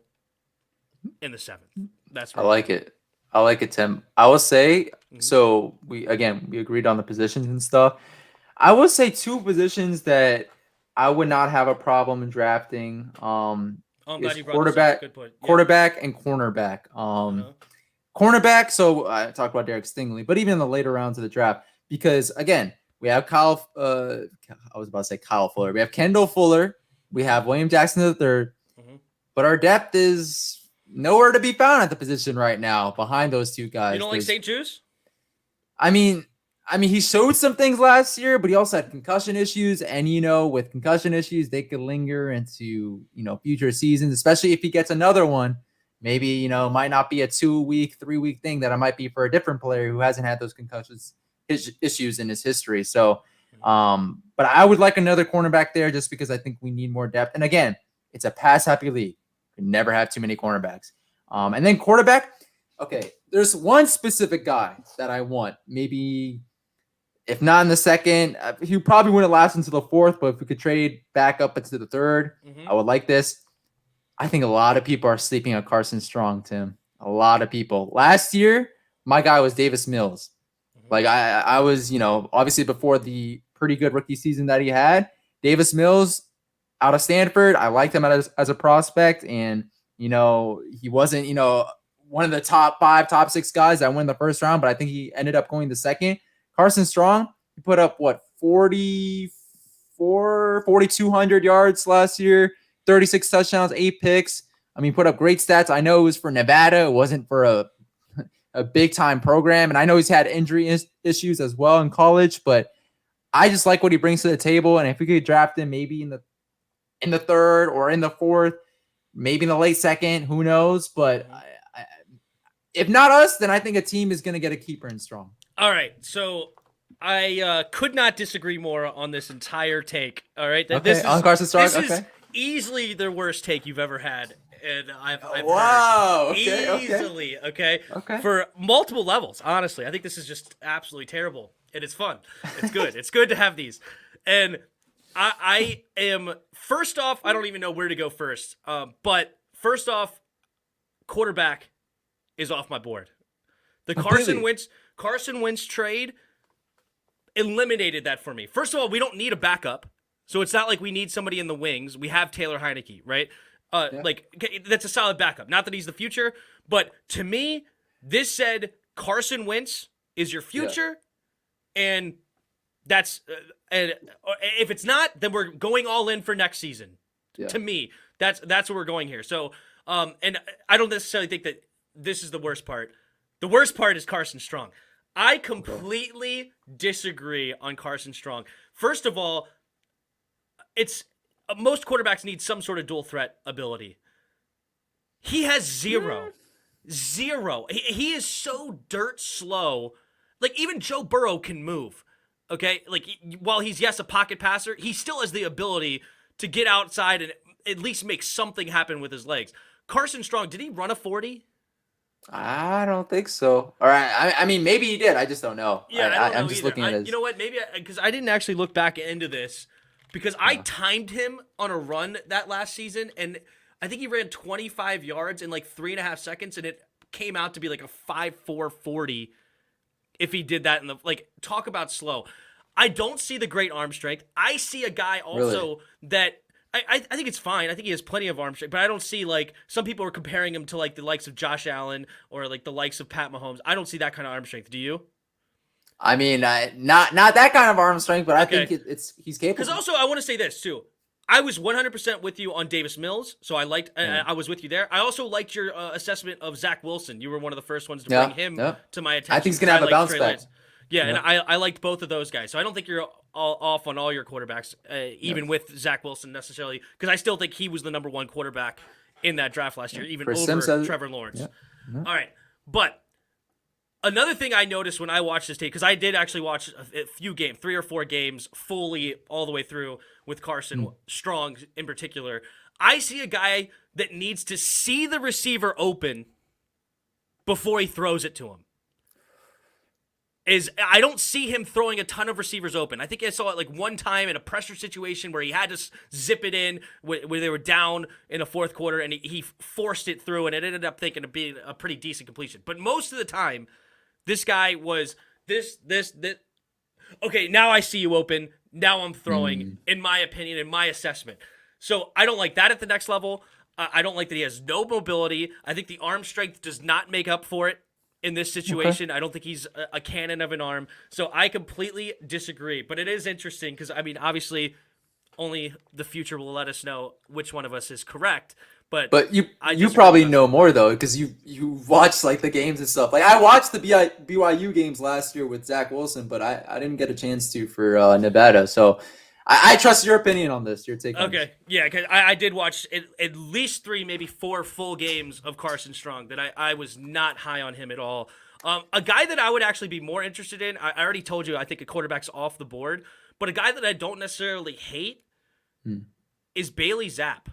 in the 7th. That's I like it. I like it, Tim. I will say, so we agreed on the positions and stuff. I will say 2 positions that I would not have a problem in drafting. I'm glad you brought quarterback, this up. Good point. quarterback and cornerback. Cornerback, so I talked about Derek Stingley, but even in the later rounds of the draft, because again, we have Kyle Fuller. We have Kendall Fuller. We have William Jackson III. But our depth is nowhere to be found at the position right now behind those 2 guys. You don't like St. Juice? I mean, he showed some things last year, but he also had concussion issues. And, with concussion issues, they could linger into, future seasons, especially if he gets another one. Maybe, might not be a 2-week, 3-week thing that it might be for a different player who hasn't had those concussions issues in his history. So, but I would like another cornerback there just because I think we need more depth. And again, it's a pass-happy league. We never have too many cornerbacks. And then quarterback, okay, there's one specific guy that I want. Maybe if not in the 2nd, he probably wouldn't last into the 4th, but if we could trade back up into the 3rd, I would like this. I think a lot of people are sleeping on Carson Strong, Tim. A lot of people. Last year, my guy was Davis Mills. Like I was, obviously before the pretty good rookie season that he had, Davis Mills out of Stanford, I liked him as a prospect, and he wasn't, one of the top 5, top 6 guys that went the first round, but I think he ended up going the 2nd. Carson Strong, he put up 4,200 yards last year, 36 touchdowns, 8 picks. I mean, put up great stats. I know it was for Nevada. It wasn't for a big time program. And I know he's had injury issues as well in college, but I just like what he brings to the table. And if we could draft him maybe in the 3rd or in the 4th, maybe in the late 2nd, who knows? But if not us, then I think a team is going to get a keeper in Strong. All right. So I could not disagree more on this entire take. All right. On Carson Strong. This is easily the worst take you've ever had. And I've wow. heard easily, okay? For multiple levels, honestly. I think this is just absolutely terrible. And it's fun. It's good. It's good to have these. And I am, first off, I don't even know where to go first. But first off, quarterback is off my board. The Carson Wentz trade eliminated that for me. First of all, we don't need a backup. So it's not like we need somebody in the wings. We have Taylor Heineke, right? That's a solid backup. Not that he's the future, but to me, this said Carson Wentz is your future, and that's and if it's not, then we're going all in for next season. Yeah. To me, that's where we're going here. So, and I don't necessarily think that this is the worst part. The worst part is Carson Strong. I completely disagree on Carson Strong. First of all, it's most quarterbacks need some sort of dual threat ability. He has zero. Zero. He is so dirt slow. Like, even Joe Burrow can move. Okay? Like, while he's, yes, a pocket passer, he still has the ability to get outside and at least make something happen with his legs. Carson Strong, did he run a 40? I don't think so. All right. I mean, maybe he did. I just don't know. Yeah, I don't know I'm just either. looking at his. You know what? Maybe because I didn't actually look back into this because I timed him on a run that last season, and I think he ran 25 yards in like 3.5 seconds, and it came out to be like a 5.4 40 if he did that in the like. Talk about slow. I don't see the great arm strength. I see a guy also that. I think it's fine. I think he has plenty of arm strength, but I don't see like some people are comparing him to like the likes of Josh Allen or like the likes of Pat Mahomes. I don't see that kind of arm strength. Do you? I mean, not that kind of arm strength, but I think he's capable. Because also I want to say this too. I was 100% with you on Davis Mills, so I liked. I was with you there. I also liked your assessment of Zach Wilson. You were one of the first ones to bring him to my attention. I think he's gonna have a bounce back. Yeah, and I liked both of those guys. So I don't think you're all off on all your quarterbacks, even with Zach Wilson necessarily, because I still think he was the number one quarterback in that draft last year, even over Trevor Lawrence. All right, but another thing I noticed when I watched this tape, because I did actually watch a few games, 3 or 4 games, fully all the way through with Carson Strong in particular, I see a guy that needs to see the receiver open before he throws it to him. I don't see him throwing a ton of receivers open. I think I saw it like one time in a pressure situation where he had to zip it in where they were down in the fourth quarter, and he forced it through, and it ended up thinking of being a pretty decent completion. But most of the time, this guy was this. Okay, now I see you open. Now I'm throwing, in my opinion, in my assessment. So I don't like that at the next level. I don't like that he has no mobility. I think the arm strength does not make up for it. In this situation, I don't think he's a cannon of an arm. So I completely disagree. But it is interesting because, I mean, obviously, only the future will let us know which one of us is correct. But you probably know more, though, because you watched, like, the games and stuff. Like, I watched the BYU games last year with Zach Wilson, but I didn't get a chance to for Nevada. So I trust your opinion on this, your take on this. Yeah, because I did watch at least 3, maybe 4 full games of Carson Strong that I was not high on him at all. A guy that I would actually be more interested in, I already told you I think a quarterback's off the board, but a guy that I don't necessarily hate is Bailey Zapp.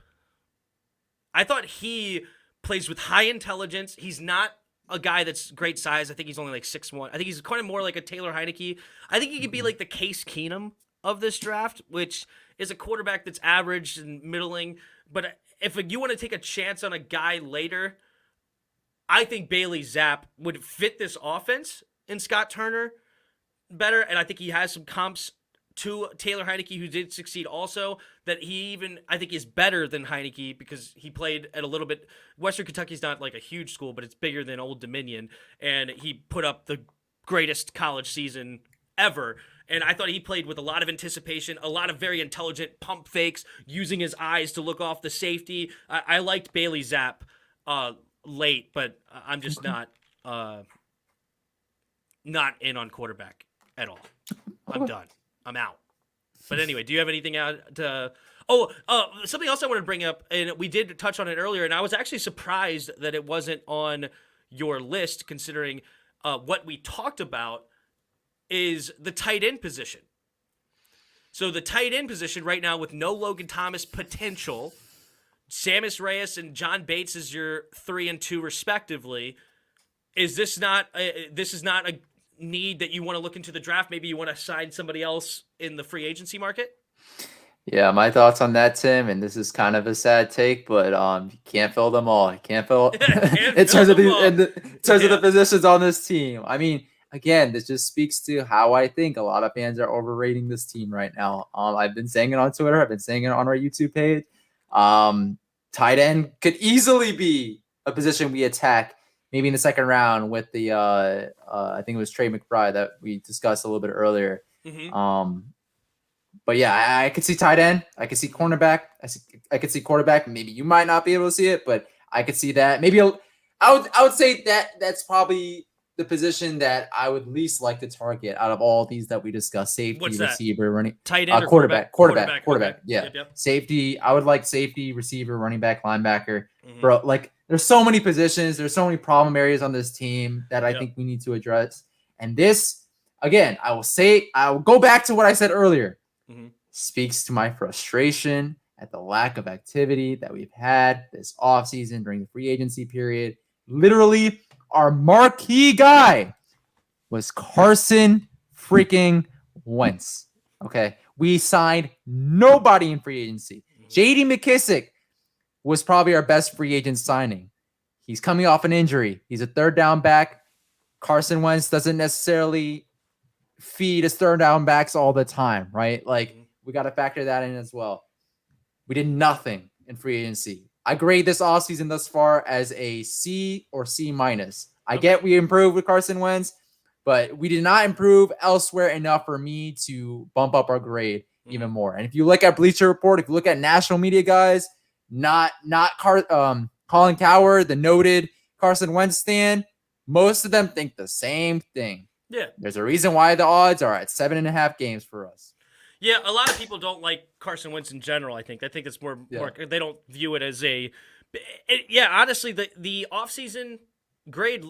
I thought he plays with high intelligence. He's not a guy that's great size. I think he's only like 6'1". I think he's kind of more like a Taylor Heineke. I think he could be like the Case Keenum of this draft, which is a quarterback that's average and middling. But if you want to take a chance on a guy later, I think Bailey Zapp would fit this offense in Scott Turner better. And I think he has some comps to Taylor Heineke, who did succeed also, that he even, I think, is better than Heineke because he played at a little bit. Western Kentucky's not like a huge school, but it's bigger than Old Dominion. And he put up the greatest college season ever. And I thought he played with a lot of anticipation, a lot of very intelligent pump fakes, using his eyes to look off the safety. I liked Bailey Zapp late, but I'm just not in on quarterback at all. I'm done. I'm out. But anyway, do you have anything out to... something else I wanted to bring up, and we did touch on it earlier, and I was actually surprised that it wasn't on your list, considering what we talked about, is the tight end position. So the tight end position right now with no Logan Thomas potential, Sammis Reyes and John Bates is your 3 and 2 respectively. Is this not a need that you want to look into the draft? Maybe you want to sign somebody else in the free agency market? Yeah, my thoughts on that, Tim, and this is kind of a sad take, but you can't fill them all. You can't fill in terms of the positions on this team. I mean, again, this just speaks to how I think a lot of fans are overrating this team right now. I've been saying it on Twitter. I've been saying it on our YouTube page. Tight end could easily be a position we attack maybe in the second round with the I think it was Trey McBride that we discussed a little bit earlier. But yeah, I could see tight end. I could see cornerback. I could see quarterback. Maybe you might not be able to see it, but I could see that. Maybe I would say that's probably the position that I would least like to target out of all these that we discussed: safety, What's that? receiver, running, Tight end or quarterback. Okay. Yeah, Yep. safety. I would like safety, receiver, running back, linebacker. Mhm. Bro, like there's so many positions. There's so many problem areas on this team that I Yep. think we need to address. And this, again, I will go back to what I said earlier. Mhm. Speaks to my frustration at the lack of activity that we've had this offseason during the free agency period. Literally, our marquee guy was Carson freaking Wentz. Okay. We signed nobody in free agency. JD McKissick was probably our best free agent signing. He's coming off an injury. He's a third down back. Carson Wentz doesn't necessarily feed his third down backs all the time, right? Like, we got to factor that in as well. We did nothing in free agency. I grade this offseason thus far as a C or C minus. I get we improved with Carson Wentz, but we did not improve elsewhere enough for me to bump up our grade even more. And if you look at Bleacher Report, if you look at national media guys, not Colin Cowherd, the noted Carson Wentz stan, most of them think the same thing. Yeah. There's a reason why the odds are at 7.5 games for us. Yeah, a lot of people don't like Carson Wentz in general, I think. I think it's more they don't view it as honestly, the offseason grade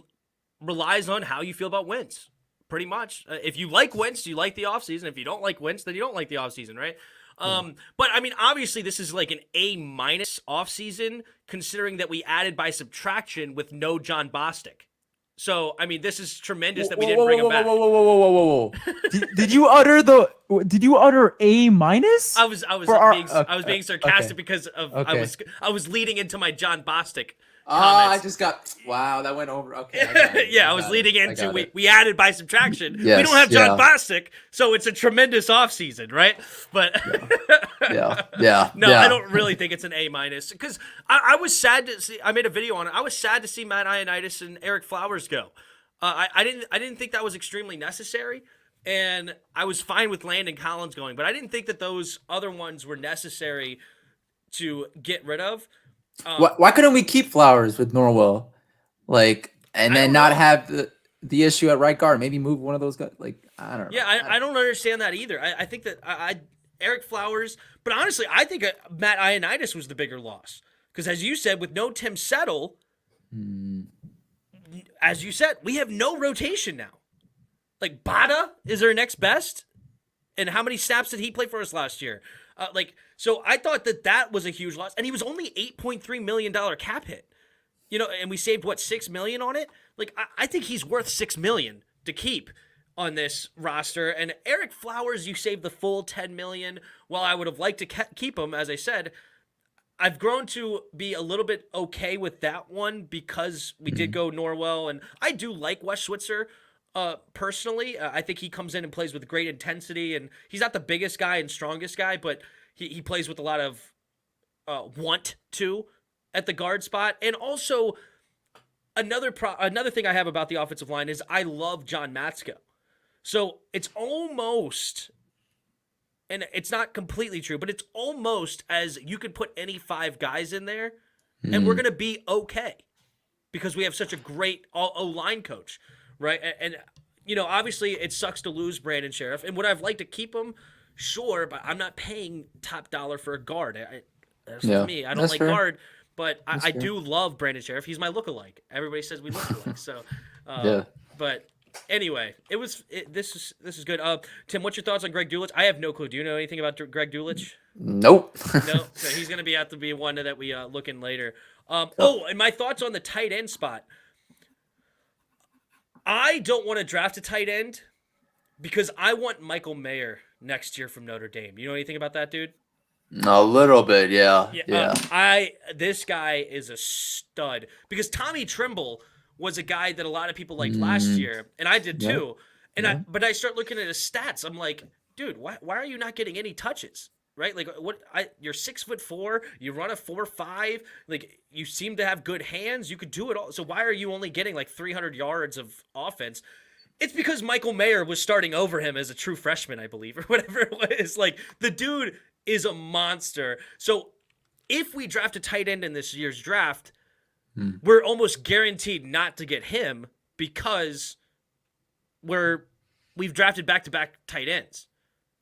relies on how you feel about Wentz, pretty much. If you like Wentz, you like the offseason. If you don't like Wentz, then you don't like the offseason, right? But, I mean, obviously, this is like an A-minus offseason, considering that we added by subtraction with no John Bostic. So, I mean, this is tremendous that we didn't bring him back. Whoa. Did you utter A minus? I was being sarcastic because of I was leading into my John Bostic comments. Wow, that went over. Okay. I was leading into we added by subtraction. Yes, we don't have John Bostic, so it's a tremendous offseason, right? But I don't really think it's an A minus because I was sad to see. I made a video on it. I was sad to see Matt Ioannidis and Eric Flowers go. I didn't think that was extremely necessary, and I was fine with Landon Collins going, but I didn't think that those other ones were necessary to get rid of. Why couldn't we keep Flowers with Norwell, and then not have the issue at right guard? Maybe move one of those guys. I don't know. Yeah, I don't understand that either. I think that Eric Flowers, but honestly, I think Matt Ioannidis was the bigger loss because, as you said, with no Tim Settle, as you said, we have no rotation now. Like Bada is our next best, and how many snaps did he play for us last year? So I thought that was a huge loss, and he was only $8.3 million cap hit, and we saved $6 million on it. I think he's worth $6 million to keep on this roster. And Eric Flowers, you saved the full $10 million. While I would have liked to keep him, as I said, I've grown to be a little bit okay with that one because we did go Norwell, and I do like Wes Switzer. Personally, I think he comes in and plays with great intensity, and he's not the biggest guy and strongest guy, but he plays with a lot of want to at the guard spot. And also, another thing I have about the offensive line is I love John Matsko. So it's almost, and it's not completely true, but it's almost as you could put any 5 guys in there, and we're going to be okay because we have such a great O-line coach. Right. And obviously it sucks to lose Brandon Sheriff. And would I've liked to keep him? Sure. But I'm not paying top dollar for a guard. That's for me. I don't like guard, but I do love Brandon Sheriff. He's my lookalike. Everybody says we look alike. So, but anyway, this is good. Tim, what's your thoughts on Greg Dulcich? I have no clue. Do you know anything about Greg Dulcich? Nope. No. So he's going to have to be one that we look in later. And my thoughts on the tight end spot. I don't want to draft a tight end because I want Michael Mayer next year from Notre Dame. You know anything about that, dude? A little bit, yeah. This guy is a stud because Tommy Trimble was a guy that a lot of people liked last year, and I did too. And but I start looking at his stats. I'm like, dude, why are you not getting any touches? Right? You're 6'4", you run a 4.5, you seem to have good hands, you could do it all. So why are you only getting 300 yards of offense? It's because Michael Mayer was starting over him as a true freshman, I believe, or whatever it was. The dude is a monster. So if we draft a tight end in this year's draft, we're almost guaranteed not to get him because we've drafted back-to-back tight ends.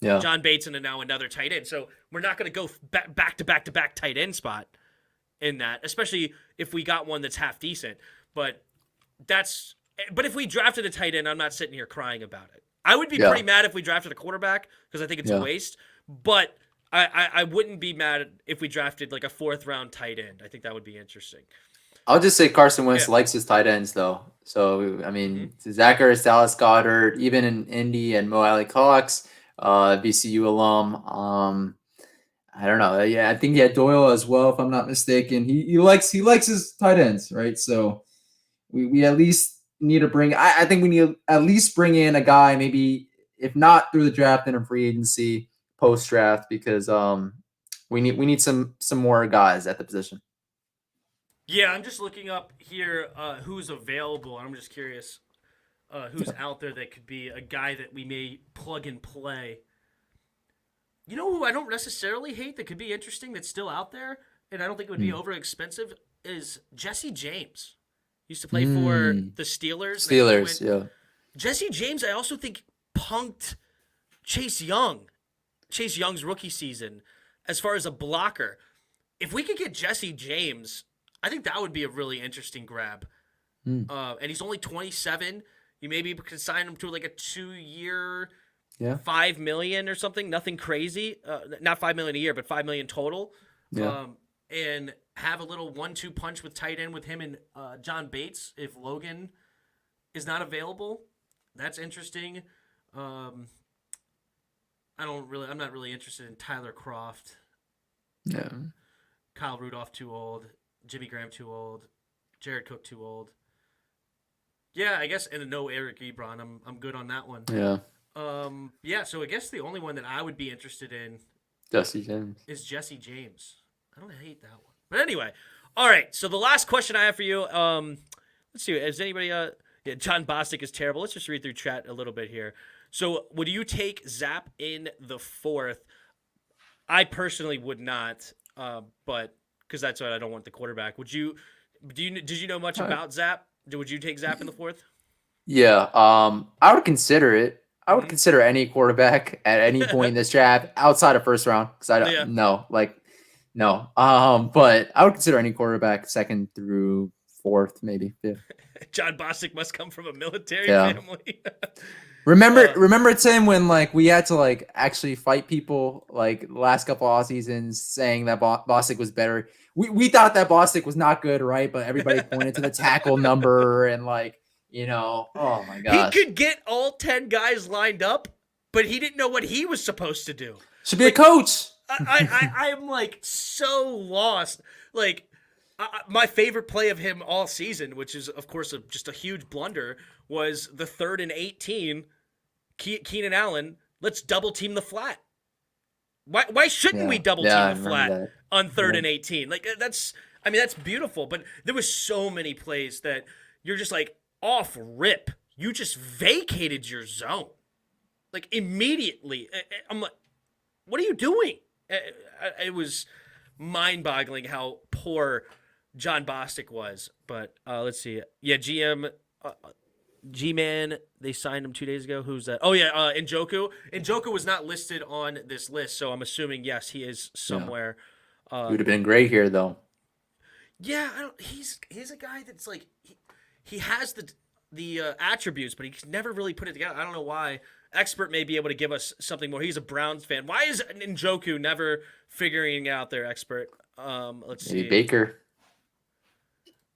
Yeah. John Bates and now another tight end. So we're not going to go back-to-back tight end spot in that, especially if we got one that's half decent. But if we drafted a tight end, I'm not sitting here crying about it. I would be pretty mad if we drafted a quarterback because I think it's a waste. But I wouldn't be mad if we drafted like a 4th-round tight end. I think that would be interesting. I'll just say Carson Wentz likes his tight ends, though. So, I mean, Zach Ertz, Dallas Goedert, even in Indy and Mo Alley Cox, VCU alum. I don't know. Yeah, I think he had Doyle as well, if I'm not mistaken. He likes his tight ends, right? So we at least need to bring. I think we need to at least bring in a guy, maybe if not through the draft, then a free agency post draft, because we need some more guys at the position. Yeah, I'm just looking up here who's available. I'm just curious who's out there that could be a guy that we may plug and play. You know who I don't necessarily hate that could be interesting that's still out there, and I don't think it would be over expensive, is Jesse James. He used to play for the Steelers. Yeah. Jesse James, I also think, punked Chase Young's rookie season as far as a blocker. If we could get Jesse James, I think that would be a really interesting grab. And he's only 27. You maybe could sign him to like a 2-year, $5 million or something. Nothing crazy. Not $5 million a year, but $5 million total. Yeah. And have a little 1-2 punch with tight end with him and John Bates if Logan is not available. That's interesting. I'm not really interested in Tyler Kroft. Yeah. Kyle Rudolph too old. Jimmy Graham too old. Jared Cook too old. Yeah, I guess, and no Eric Ebron. I'm good on that one. Yeah. So I guess the only one that I would be interested in is Jesse James. I don't hate that one. But anyway, all right. So the last question I have for you, let's see. Is anybody? John Bostic is terrible. Let's just read through chat a little bit here. So would you take Zapp in the 4th? I personally would not, but because that's what I don't want the quarterback. Did you know much about Zapp? Would you take Zapp in the 4th? Yeah. I would consider it. I would consider any quarterback at any point in this draft outside of 1st round, because I don't know, no. But I would consider any quarterback 2nd through 4th, maybe 5th. John Bostic must come from a military family. Remember Tim, when we had to actually fight people the last couple off seasons saying that Bostic was better. We thought that Bostic was not good, right? But everybody pointed to the tackle number and oh my gosh. He could get all 10 guys lined up, but he didn't know what he was supposed to do. Should be a coach. I'm so lost. My favorite play of him all season, which is of course just a huge blunder, was the 3rd and 18. Keenan Allen, let's double team the flat. Why shouldn't we double team the flat on 3rd and 18? That's beautiful. But there was so many plays that you're just off rip. You just vacated your zone immediately. I'm like, what are you doing? It was mind-boggling how poor John Bostic was. But let's see. Yeah, G-Man, they signed him 2 days ago. Who's that? Oh, yeah, Njoku. Njoku was not listed on this list, so I'm assuming, yes, he is somewhere. He would have been great here, though. Yeah, he's a guy that's he has the attributes, but he can never really put it together. I don't know why. Expert may be able to give us something more. He's a Browns fan. Why is Njoku never figuring out their Expert? Let's see. Maybe Baker.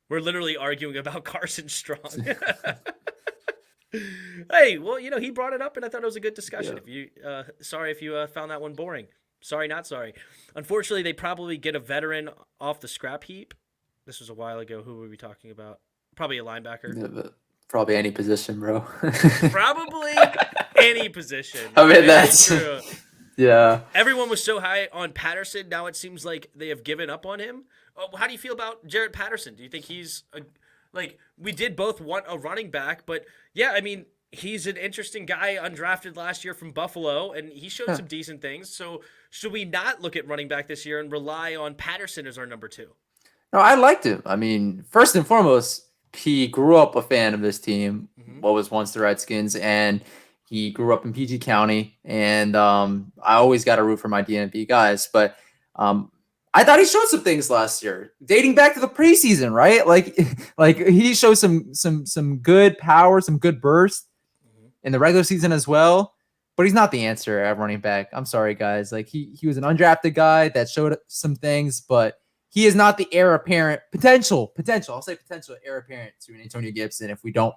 We're literally arguing about Carson Strong. Hey, well, he brought it up, and I thought it was a good discussion. Yeah. Sorry if you found that one boring. Sorry, not sorry. Unfortunately, they probably get a veteran off the scrap heap. This was a while ago. Who were we talking about? Probably a linebacker. Yeah, but probably any position, bro. Probably any position. That's true. Yeah. Everyone was so high on Patterson. Now it seems like they have given up on him. How do you feel about Jared Patterson? Do you think he's we did both want a running back, but yeah, he's an interesting guy, undrafted last year from Buffalo, and he showed some decent things. So should we not look at running back this year and rely on Patterson as our number 2? No, I liked him. First and foremost, he grew up a fan of this team, Mm-hmm. what was once the Redskins, and he grew up in PG County. And I always got to root for my DMV guys, but I thought he showed some things last year, dating back to the preseason, right? Like he showed some good power, some good burst in the regular season as well. But he's not the answer at running back. I'm sorry, guys. Like he was an undrafted guy that showed some things, but he is not the heir apparent potential. I'll say potential heir apparent to an Antonio Gibson if we don't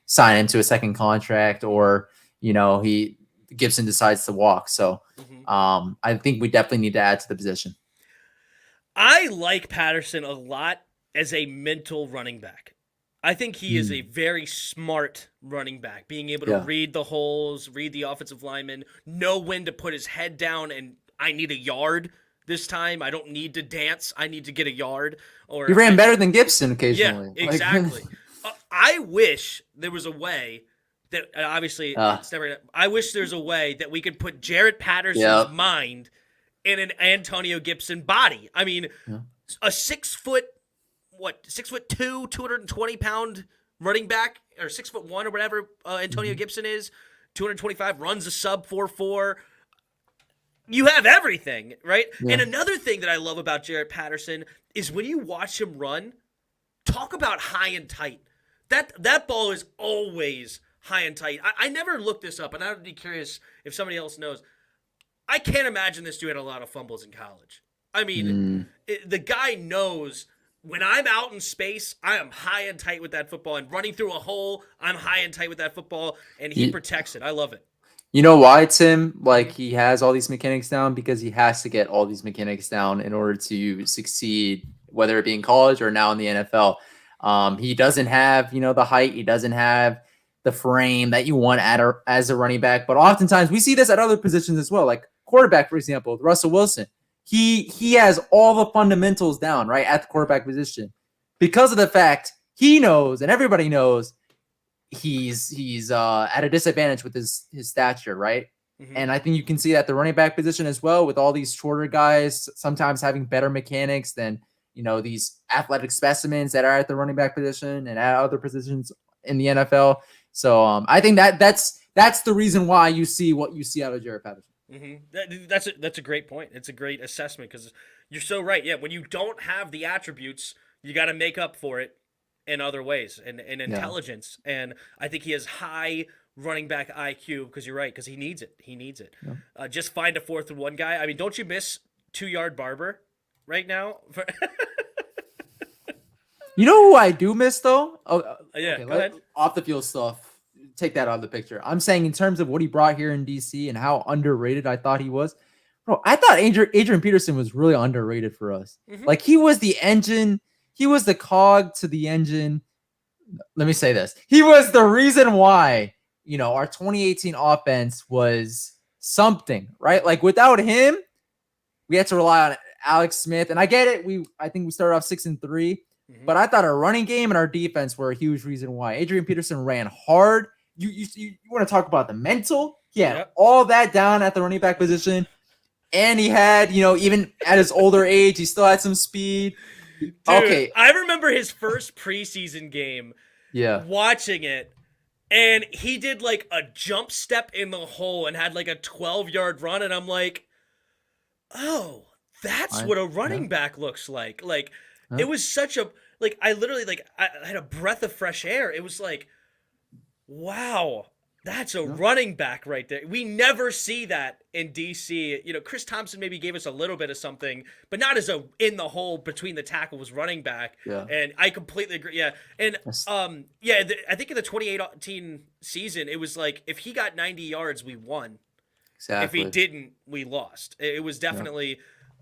sign him to a second contract or Gibson decides to walk. So I think we definitely need to add to the position. I like Patterson a lot as a mental running back. I think he is a very smart running back, being able to read the holes, read the offensive lineman, know when to put his head down, and I need a yard this time. I don't need to dance. I need to get a yard. Or he ran better than Gibson occasionally. Yeah, exactly. I wish there was a way that obviously it's never. I wish there's a way that we could put Jarrett Patterson's mind in an Antonio Gibson body. I mean, a 6 foot. 6'2", 220-pound running back, or 6'1" or whatever Antonio Gibson is, 225, runs a sub 4.4. You have everything, right? Yeah. And another thing that I love about Jarrett Patterson is when you watch him run, talk about high and tight. That ball is always high and tight. I never looked this up, and I would be curious if somebody else knows. I can't imagine this dude had a lot of fumbles in college. I mean, the guy knows. When I'm out in space, I am high and tight with that football. And running through a hole, I'm high and tight with that football. And he protects it. I love it. You know why, Tim? Like, he has all these mechanics down? Because he has to get all these mechanics down in order to succeed, whether it be in college or now in the NFL. He doesn't have, the height. He doesn't have the frame that you want as a running back. But oftentimes, we see this at other positions as well. Like quarterback, for example, with Russell Wilson. He has all the fundamentals down, right, at the quarterback position because of the fact he knows and everybody knows he's at a disadvantage with his stature, right? And I think you can see that the running back position as well with all these shorter guys sometimes having better mechanics than, these athletic specimens that are at the running back position and at other positions in the NFL. So I think that's the reason why you see what you see out of Jarrett Patterson. That's a great point. It's a great assessment because you're so right. Yeah, when you don't have the attributes, you got to make up for it in other ways and intelligence. And I think he has high running back IQ because you're right because he needs it. Yeah. Just find a 4th and 1 guy. I mean, don't you miss 2-yard Barber right now? You know who I do miss though? Go ahead. Off the field stuff. Take that out of the picture. I'm saying in terms of what he brought here in DC and how underrated I thought he was. Bro, I thought Adrian Peterson was really underrated for us. Like he was the engine. He was the cog to the engine. Let me say this. He was the reason why, our 2018 offense was something, right? Like without him, we had to rely on Alex Smith. And I get it. I think we started off 6-3, but I thought our running game and our defense were a huge reason why. Adrian Peterson ran hard. You want to talk about the mental? He had all that down at the running back position. And he had, even at his older age, he still had some speed. Dude, okay. I remember his first preseason game. Yeah. Watching it. And he did like a jump step in the hole and had like a 12-yard run. And I'm like, oh, that's what a running back looks like. Like, it was such a, like, I literally, like, I had a breath of fresh air. It was like, wow, that's a running back right there. We never see that in DC. Chris Thompson maybe gave us a little bit of something, but not as a in the hole between the tackles running back. Yeah. And I completely agree. Yeah. And I think in the 2018 season, it was like if he got 90 yards, we won. Exactly. If he didn't, we lost. It was definitely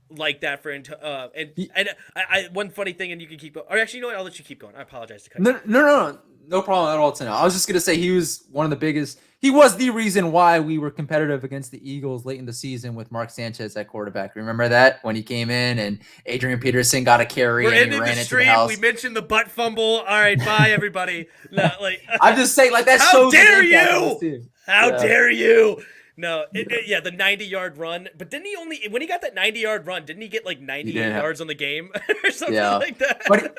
like that for I one funny thing, and you can keep going. Or actually, you know what? I'll let you keep going. I apologize to cut you. No problem at all, Tina. I was just gonna say he was one of the biggest. He was the reason why we were competitive against the Eagles late in the season with Mark Sanchez at quarterback. Remember that when he came in and Adrian Peterson got a carry and he ran into the house. We mentioned the butt fumble. All right, bye everybody. No, like I'm just saying, like that shows. How dare you? How dare you? No, the 90-yard run. But didn't he when he got that 90-yard run, didn't he get like 98 yards on the game or something like that? But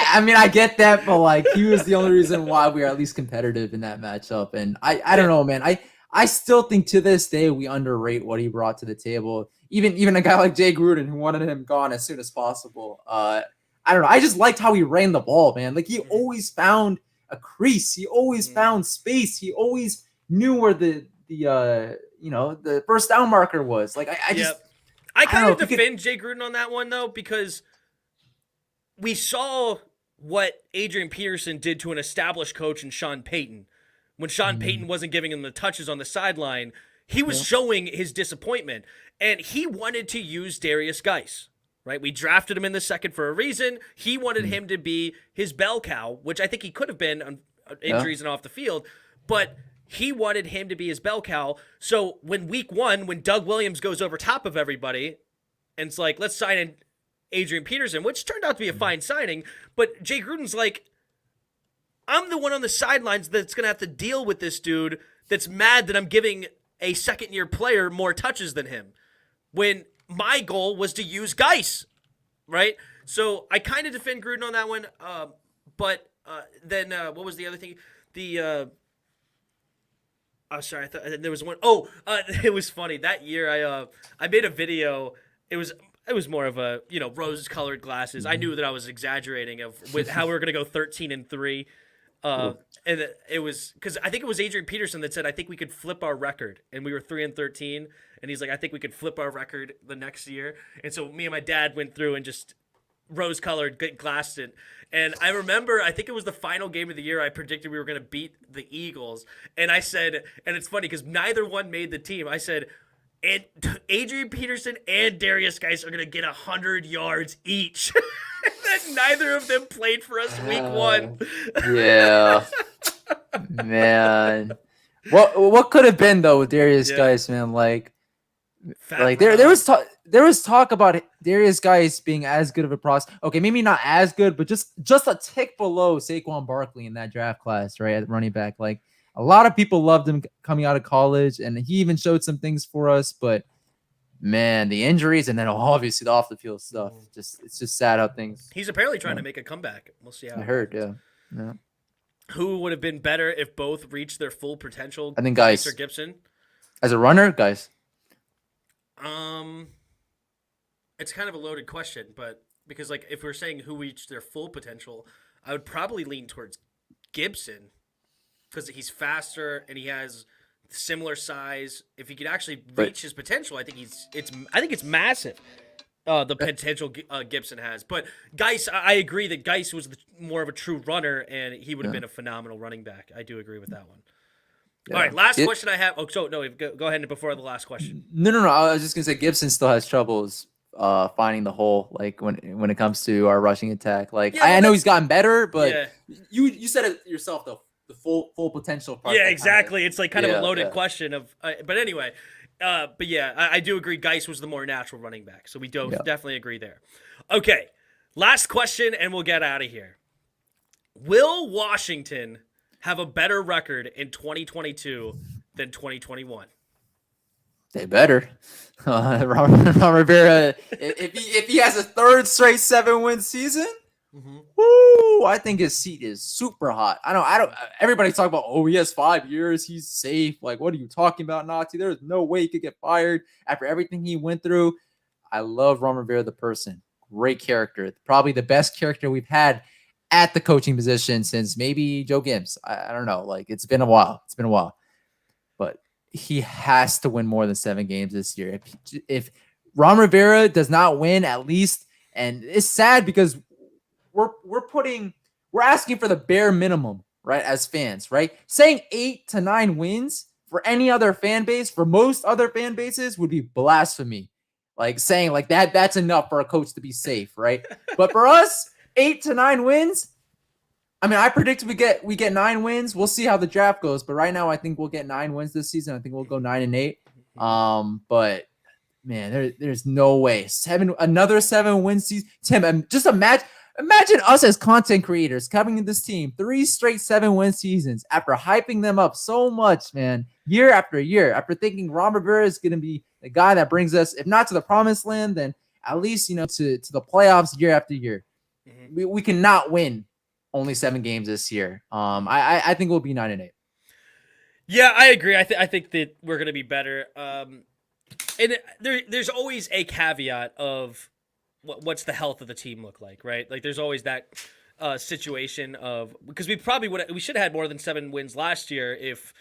I mean, I get that, but like he was the only reason why we are at least competitive in that matchup. And I don't know, man. I still think to this day we underrate what he brought to the table. Even a guy like Jay Gruden who wanted him gone as soon as possible. I don't know. I just liked how he ran the ball, man. Like he always found a crease. He always found space. He always knew where the first down marker was. Like I kind of defend Jay Gruden on that one though, because we saw what Adrian Peterson did to an established coach in Sean Payton. When Sean Payton wasn't giving him the touches on the sideline, he was showing his disappointment, and he wanted to use Darius Geis. Right, we drafted him in the second for a reason. He wanted him to be his bell cow, which I think he could have been on injuries and off the field, but he wanted him to be his bell cow. So when week 1, when Doug Williams goes over top of everybody, and it's like, let's sign in Adrian Peterson, which turned out to be a fine signing, but Jay Gruden's like, I'm the one on the sidelines that's going to have to deal with this dude that's mad that I'm giving a second-year player more touches than him. When my goal was to use Geis, right? So I kind of defend Gruden on that one. But then what was the other thing? Sorry, I thought there was one. It was funny that year. I made a video. It was more of a rose-colored glasses. I knew that I was exaggerating with how we were gonna go 13-3. And it was because I think it was Adrian Peterson that said, I think we could flip our record, and we were 3-13, and he's like, I think we could flip our record the next year. And so me and my dad went through and just rose-colored glassed it. And I remember, I think it was the final game of the year, I predicted we were going to beat the Eagles. And I said, and it's funny because neither one made the team. I said, and Adrian Peterson and Darius Geis are going to get 100 yards each. And then neither of them played for us week 1. Yeah. Man. What could have been though with Darius Geis, man? Like there was talk about Darius Geis being as good of a prospect. Okay, maybe not as good, but just a tick below Saquon Barkley in that draft class, right? At running back. Like a lot of people loved him coming out of college, and he even showed some things for us, but man, the injuries and then obviously the off the field stuff. It's just sad how things. He's apparently trying to make a comeback. We'll see how. I heard, yeah. Who would have been better if both reached their full potential? I think Geis or Gibson. As a runner, Geis. It's kind of a loaded question, but because like if we're saying who reached their full potential, I would probably lean towards Gibson because he's faster and he has similar size. If he could actually reach his potential, I think it's massive. The potential Gibson has, but Geis, I agree that Geis was more of a true runner, and he would have been a phenomenal running back. I do agree with that one. Yeah. All right, last question I have. Oh, so no, go ahead before the last question. No. I was just gonna say Gibson still has troubles finding the hole, like when it comes to our rushing attack. Like I know he's gotten better, but you said it yourself though. The full potential part. Yeah, exactly. It's like kind of a loaded question of, but anyway. But yeah, I do agree. Geis was the more natural running back, so we definitely agree there. Okay, last question, and we'll get out of here. Will Washington have a better record in 2022 than 2021? They better. Ron Rivera, if he has a third straight 7-win season. Woo! I think his seat is super hot. I don't. Everybody's talking about, he has 5 years, he's safe. Like, what are you talking about, Nati? There's no way he could get fired after everything he went through. I love Ron Rivera, the person. Great character. Probably the best character we've had at the coaching position since maybe Joe Gibbs. I don't know. Like, it's been a while. But he has to win more than 7 games this year. If Ron Rivera does not win at least, and it's sad because we're asking for the bare minimum, right? As fans, right? Saying 8 to 9 wins for any other fan base, for most other fan bases, would be blasphemy. Like saying like that's enough for a coach to be safe, right? But for us, 8 to 9 wins. I mean, I predict we get 9 wins. We'll see how the draft goes, but right now I think we'll get 9 wins this season. I think we'll go 9-8. But man, there's no way another 7-win season. Tim, just Imagine us as content creators coming in this team 3 straight 7-win seasons after hyping them up so much, man, year after year, after thinking Ron Rivera is going to be the guy that brings us, if not to the promised land, then at least, to the playoffs year after year. we cannot win only 7 games this year. I think we'll be 9-8. Yeah, I agree. I think that we're going to be better. And there's always a caveat of what's the health of the team look like, right? Like there's always that situation of, because we should have had more than 7 wins last year if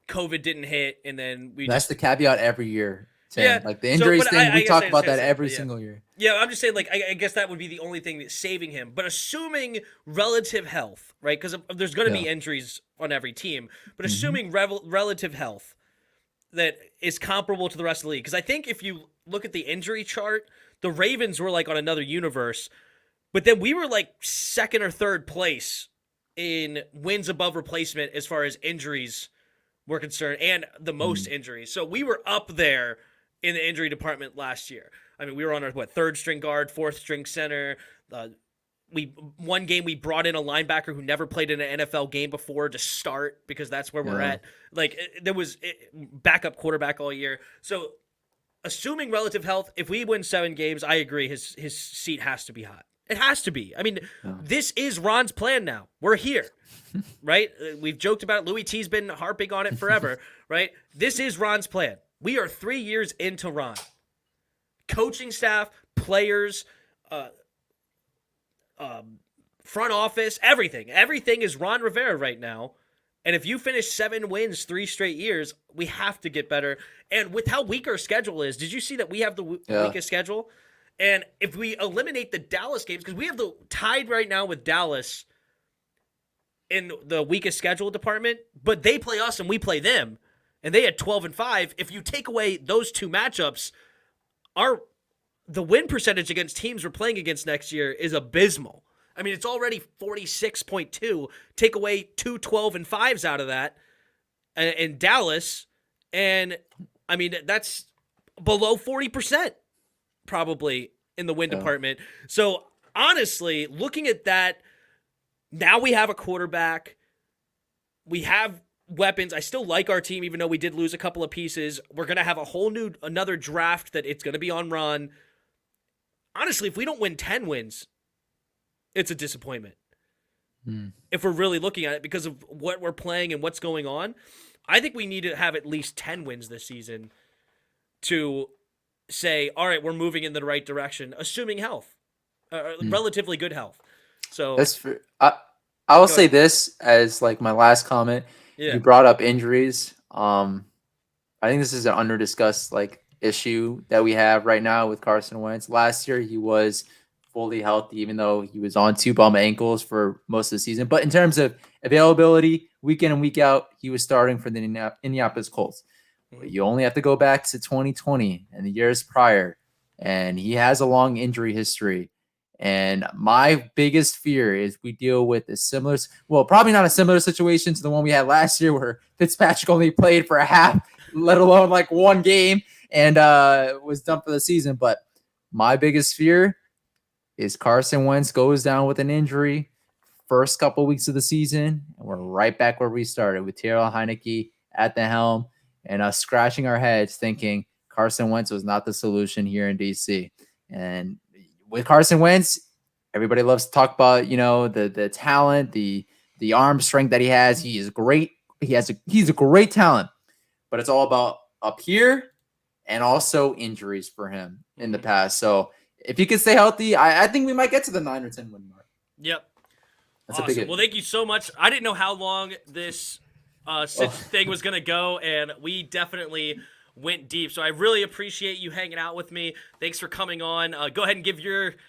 COVID didn't hit, and then That's the caveat every year, Tim. Yeah, Like the injuries thing, we talk about that every yeah. single year. Yeah, I'm just saying, like, I guess that would be the only thing that's saving him. But assuming relative health, right? Because there's going to be injuries on every team. But assuming relative health that is comparable to the rest of the league. Because I think if you look at the injury chart, the Ravens were, like, on another universe. But then we were, like, 2nd or 3rd place in wins above replacement as far as injuries were concerned, and the most injuries. So we were up there in the injury department last year. I mean, we were on our 3rd string guard, 4th string center. One game we brought in a linebacker who never played in an NFL game before to start, because that's where we're at. Like there was backup quarterback all year. So assuming relative health, if we win 7 games, I agree his seat has to be hot. It has to be. I mean, this is Ron's plan now. We're here, right? We've joked about it. Louis T's been harping on it forever, right? This is Ron's plan. We are 3 years into Ron. Coaching staff, players, front office, everything. Everything is Ron Rivera right now. And if you finish 7 wins 3 straight years, we have to get better. And with how weak our schedule is, did you see that we have the weakest schedule? And if we eliminate the Dallas games, because we have tied right now with Dallas in the weakest schedule department, but they play us and we play them, and they had 12-5. If you take away those 2 matchups, the win percentage against teams we're playing against next year is abysmal. I mean, it's already 46.2. Take away 2 12-5s out of that in Dallas, and I mean that's below 40%. Probably in the win department. So honestly, looking at that, now we have a quarterback. We have weapons. I still like our team, even though we did lose a couple of pieces. We're going to have another draft that it's going to be on Ron. Honestly, if we don't win 10 wins, it's a disappointment. If we're really looking at it because of what we're playing and what's going on, I think we need to have at least 10 wins this season to say, all right, we're moving in the right direction, assuming health, relatively good health. So I will say this as like my last comment. You brought up injuries. I think this is an under-discussed like issue that we have right now with Carson Wentz. Last year he was fully healthy, even though he was on 2 bum ankles for most of the season. But in terms of availability, week in and week out, he was starting for the Indianapolis Colts. But you only have to go back to 2020 and the years prior, and he has a long injury history. And my biggest fear is we deal with probably not a similar situation to the one we had last year where Fitzpatrick only played for a half, let alone like 1 game, and was done for the season. But my biggest fear is Carson Wentz goes down with an injury first couple weeks of the season, and we're right back where we started with Taylor Heineke at the helm, and us scratching our heads thinking Carson Wentz was not the solution here in DC. And with Carson Wentz, everybody loves to talk about, the talent, the arm strength that he has. He is great. He's a great talent, but it's all about up here and also injuries for him in the past. So if he can stay healthy, I think we might get to the 9 or 10 win mark. Yep. That's awesome. Well, thank you so much. I didn't know how long this thing was going to go, and we definitely went deep. So I really appreciate you hanging out with me. Thanks for coming on. Go ahead and give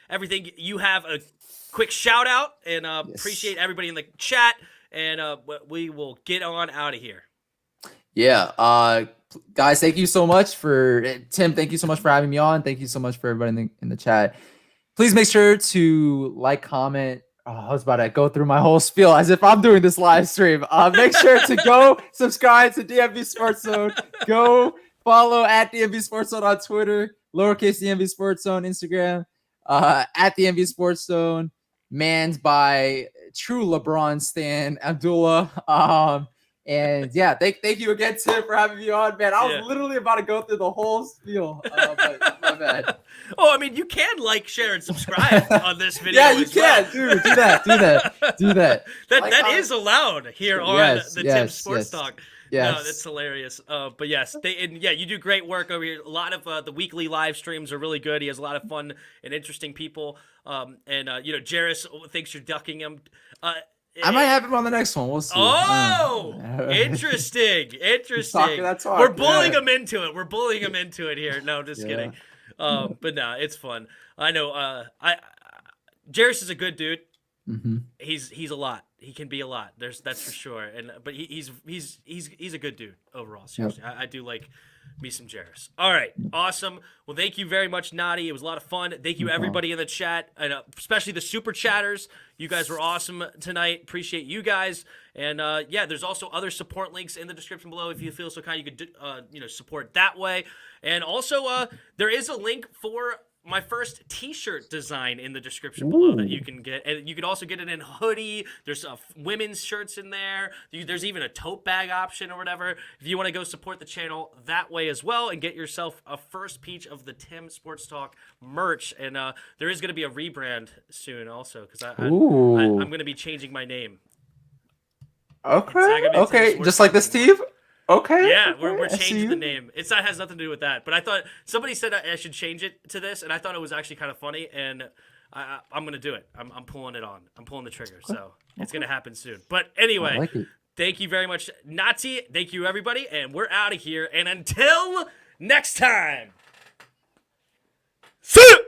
everything you have a quick shout out, and appreciate everybody in the chat, and we will get on out of here. Yeah. Guys, thank you so much Tim. Thank you so much for having me on. Thank you so much for everybody in the chat. Please make sure to like, comment. I was about to go through my whole spiel as if I'm doing this live stream. Make sure to go subscribe to DMVSportsZone. Go follow at DMVSportsZone on Twitter, lowercase DMVSportsZone Instagram, at DMVSportsZone. Manned by true LeBron stan Abdullah. And yeah, thank you again, Tim, for having me on, man. I was literally about to go through the whole spiel, but my bad. Oh, I mean, you can like, share, and subscribe on this video. Yeah, you as well. can, dude. Do that. that is allowed here on the Tim's Sports Talk. Yes. No, that's hilarious. But yes, you do great work over here. A lot of the weekly live streams are really good. He has a lot of fun and interesting people. Jairus thinks you're ducking him. I might have him on the next one. We'll see. Oh, interesting. That talk. We're bullying him into it. We're bullying him into it here. No, just kidding. But no, it's fun. I know. Jairus is a good dude. Mm-hmm. He's a lot. He can be a lot. That's for sure. But he's a good dude overall. Seriously, I do like me some Jairus. All right, awesome. Well, thank you very much, Nati. It was a lot of fun. Thank you everybody in the chat, and especially the super chatters. You guys were awesome tonight. Appreciate you guys. And there's also other support links in the description below if you feel so kind. You could support that way. And also there is a link for my first t-shirt design in the description below that you can get. And you can also get it in hoodie. There's women's shirts in there. There's even a tote bag option or whatever. If you want to go support the channel that way as well and get yourself a first peach of the Tim Sports Talk merch. And there is going to be a rebrand soon also because I'm going to be changing my name. Okay. Just like this, Steve? Okay. Yeah, we're changing the name. It has nothing to do with that. But I thought somebody said I should change it to this, and I thought it was actually kind of funny, and I'm gonna do it. I'm pulling it on. I'm pulling the trigger, so it's gonna happen soon. But anyway, thank you very much, Nati. Thank you, everybody, and we're out of here. And until next time, see you.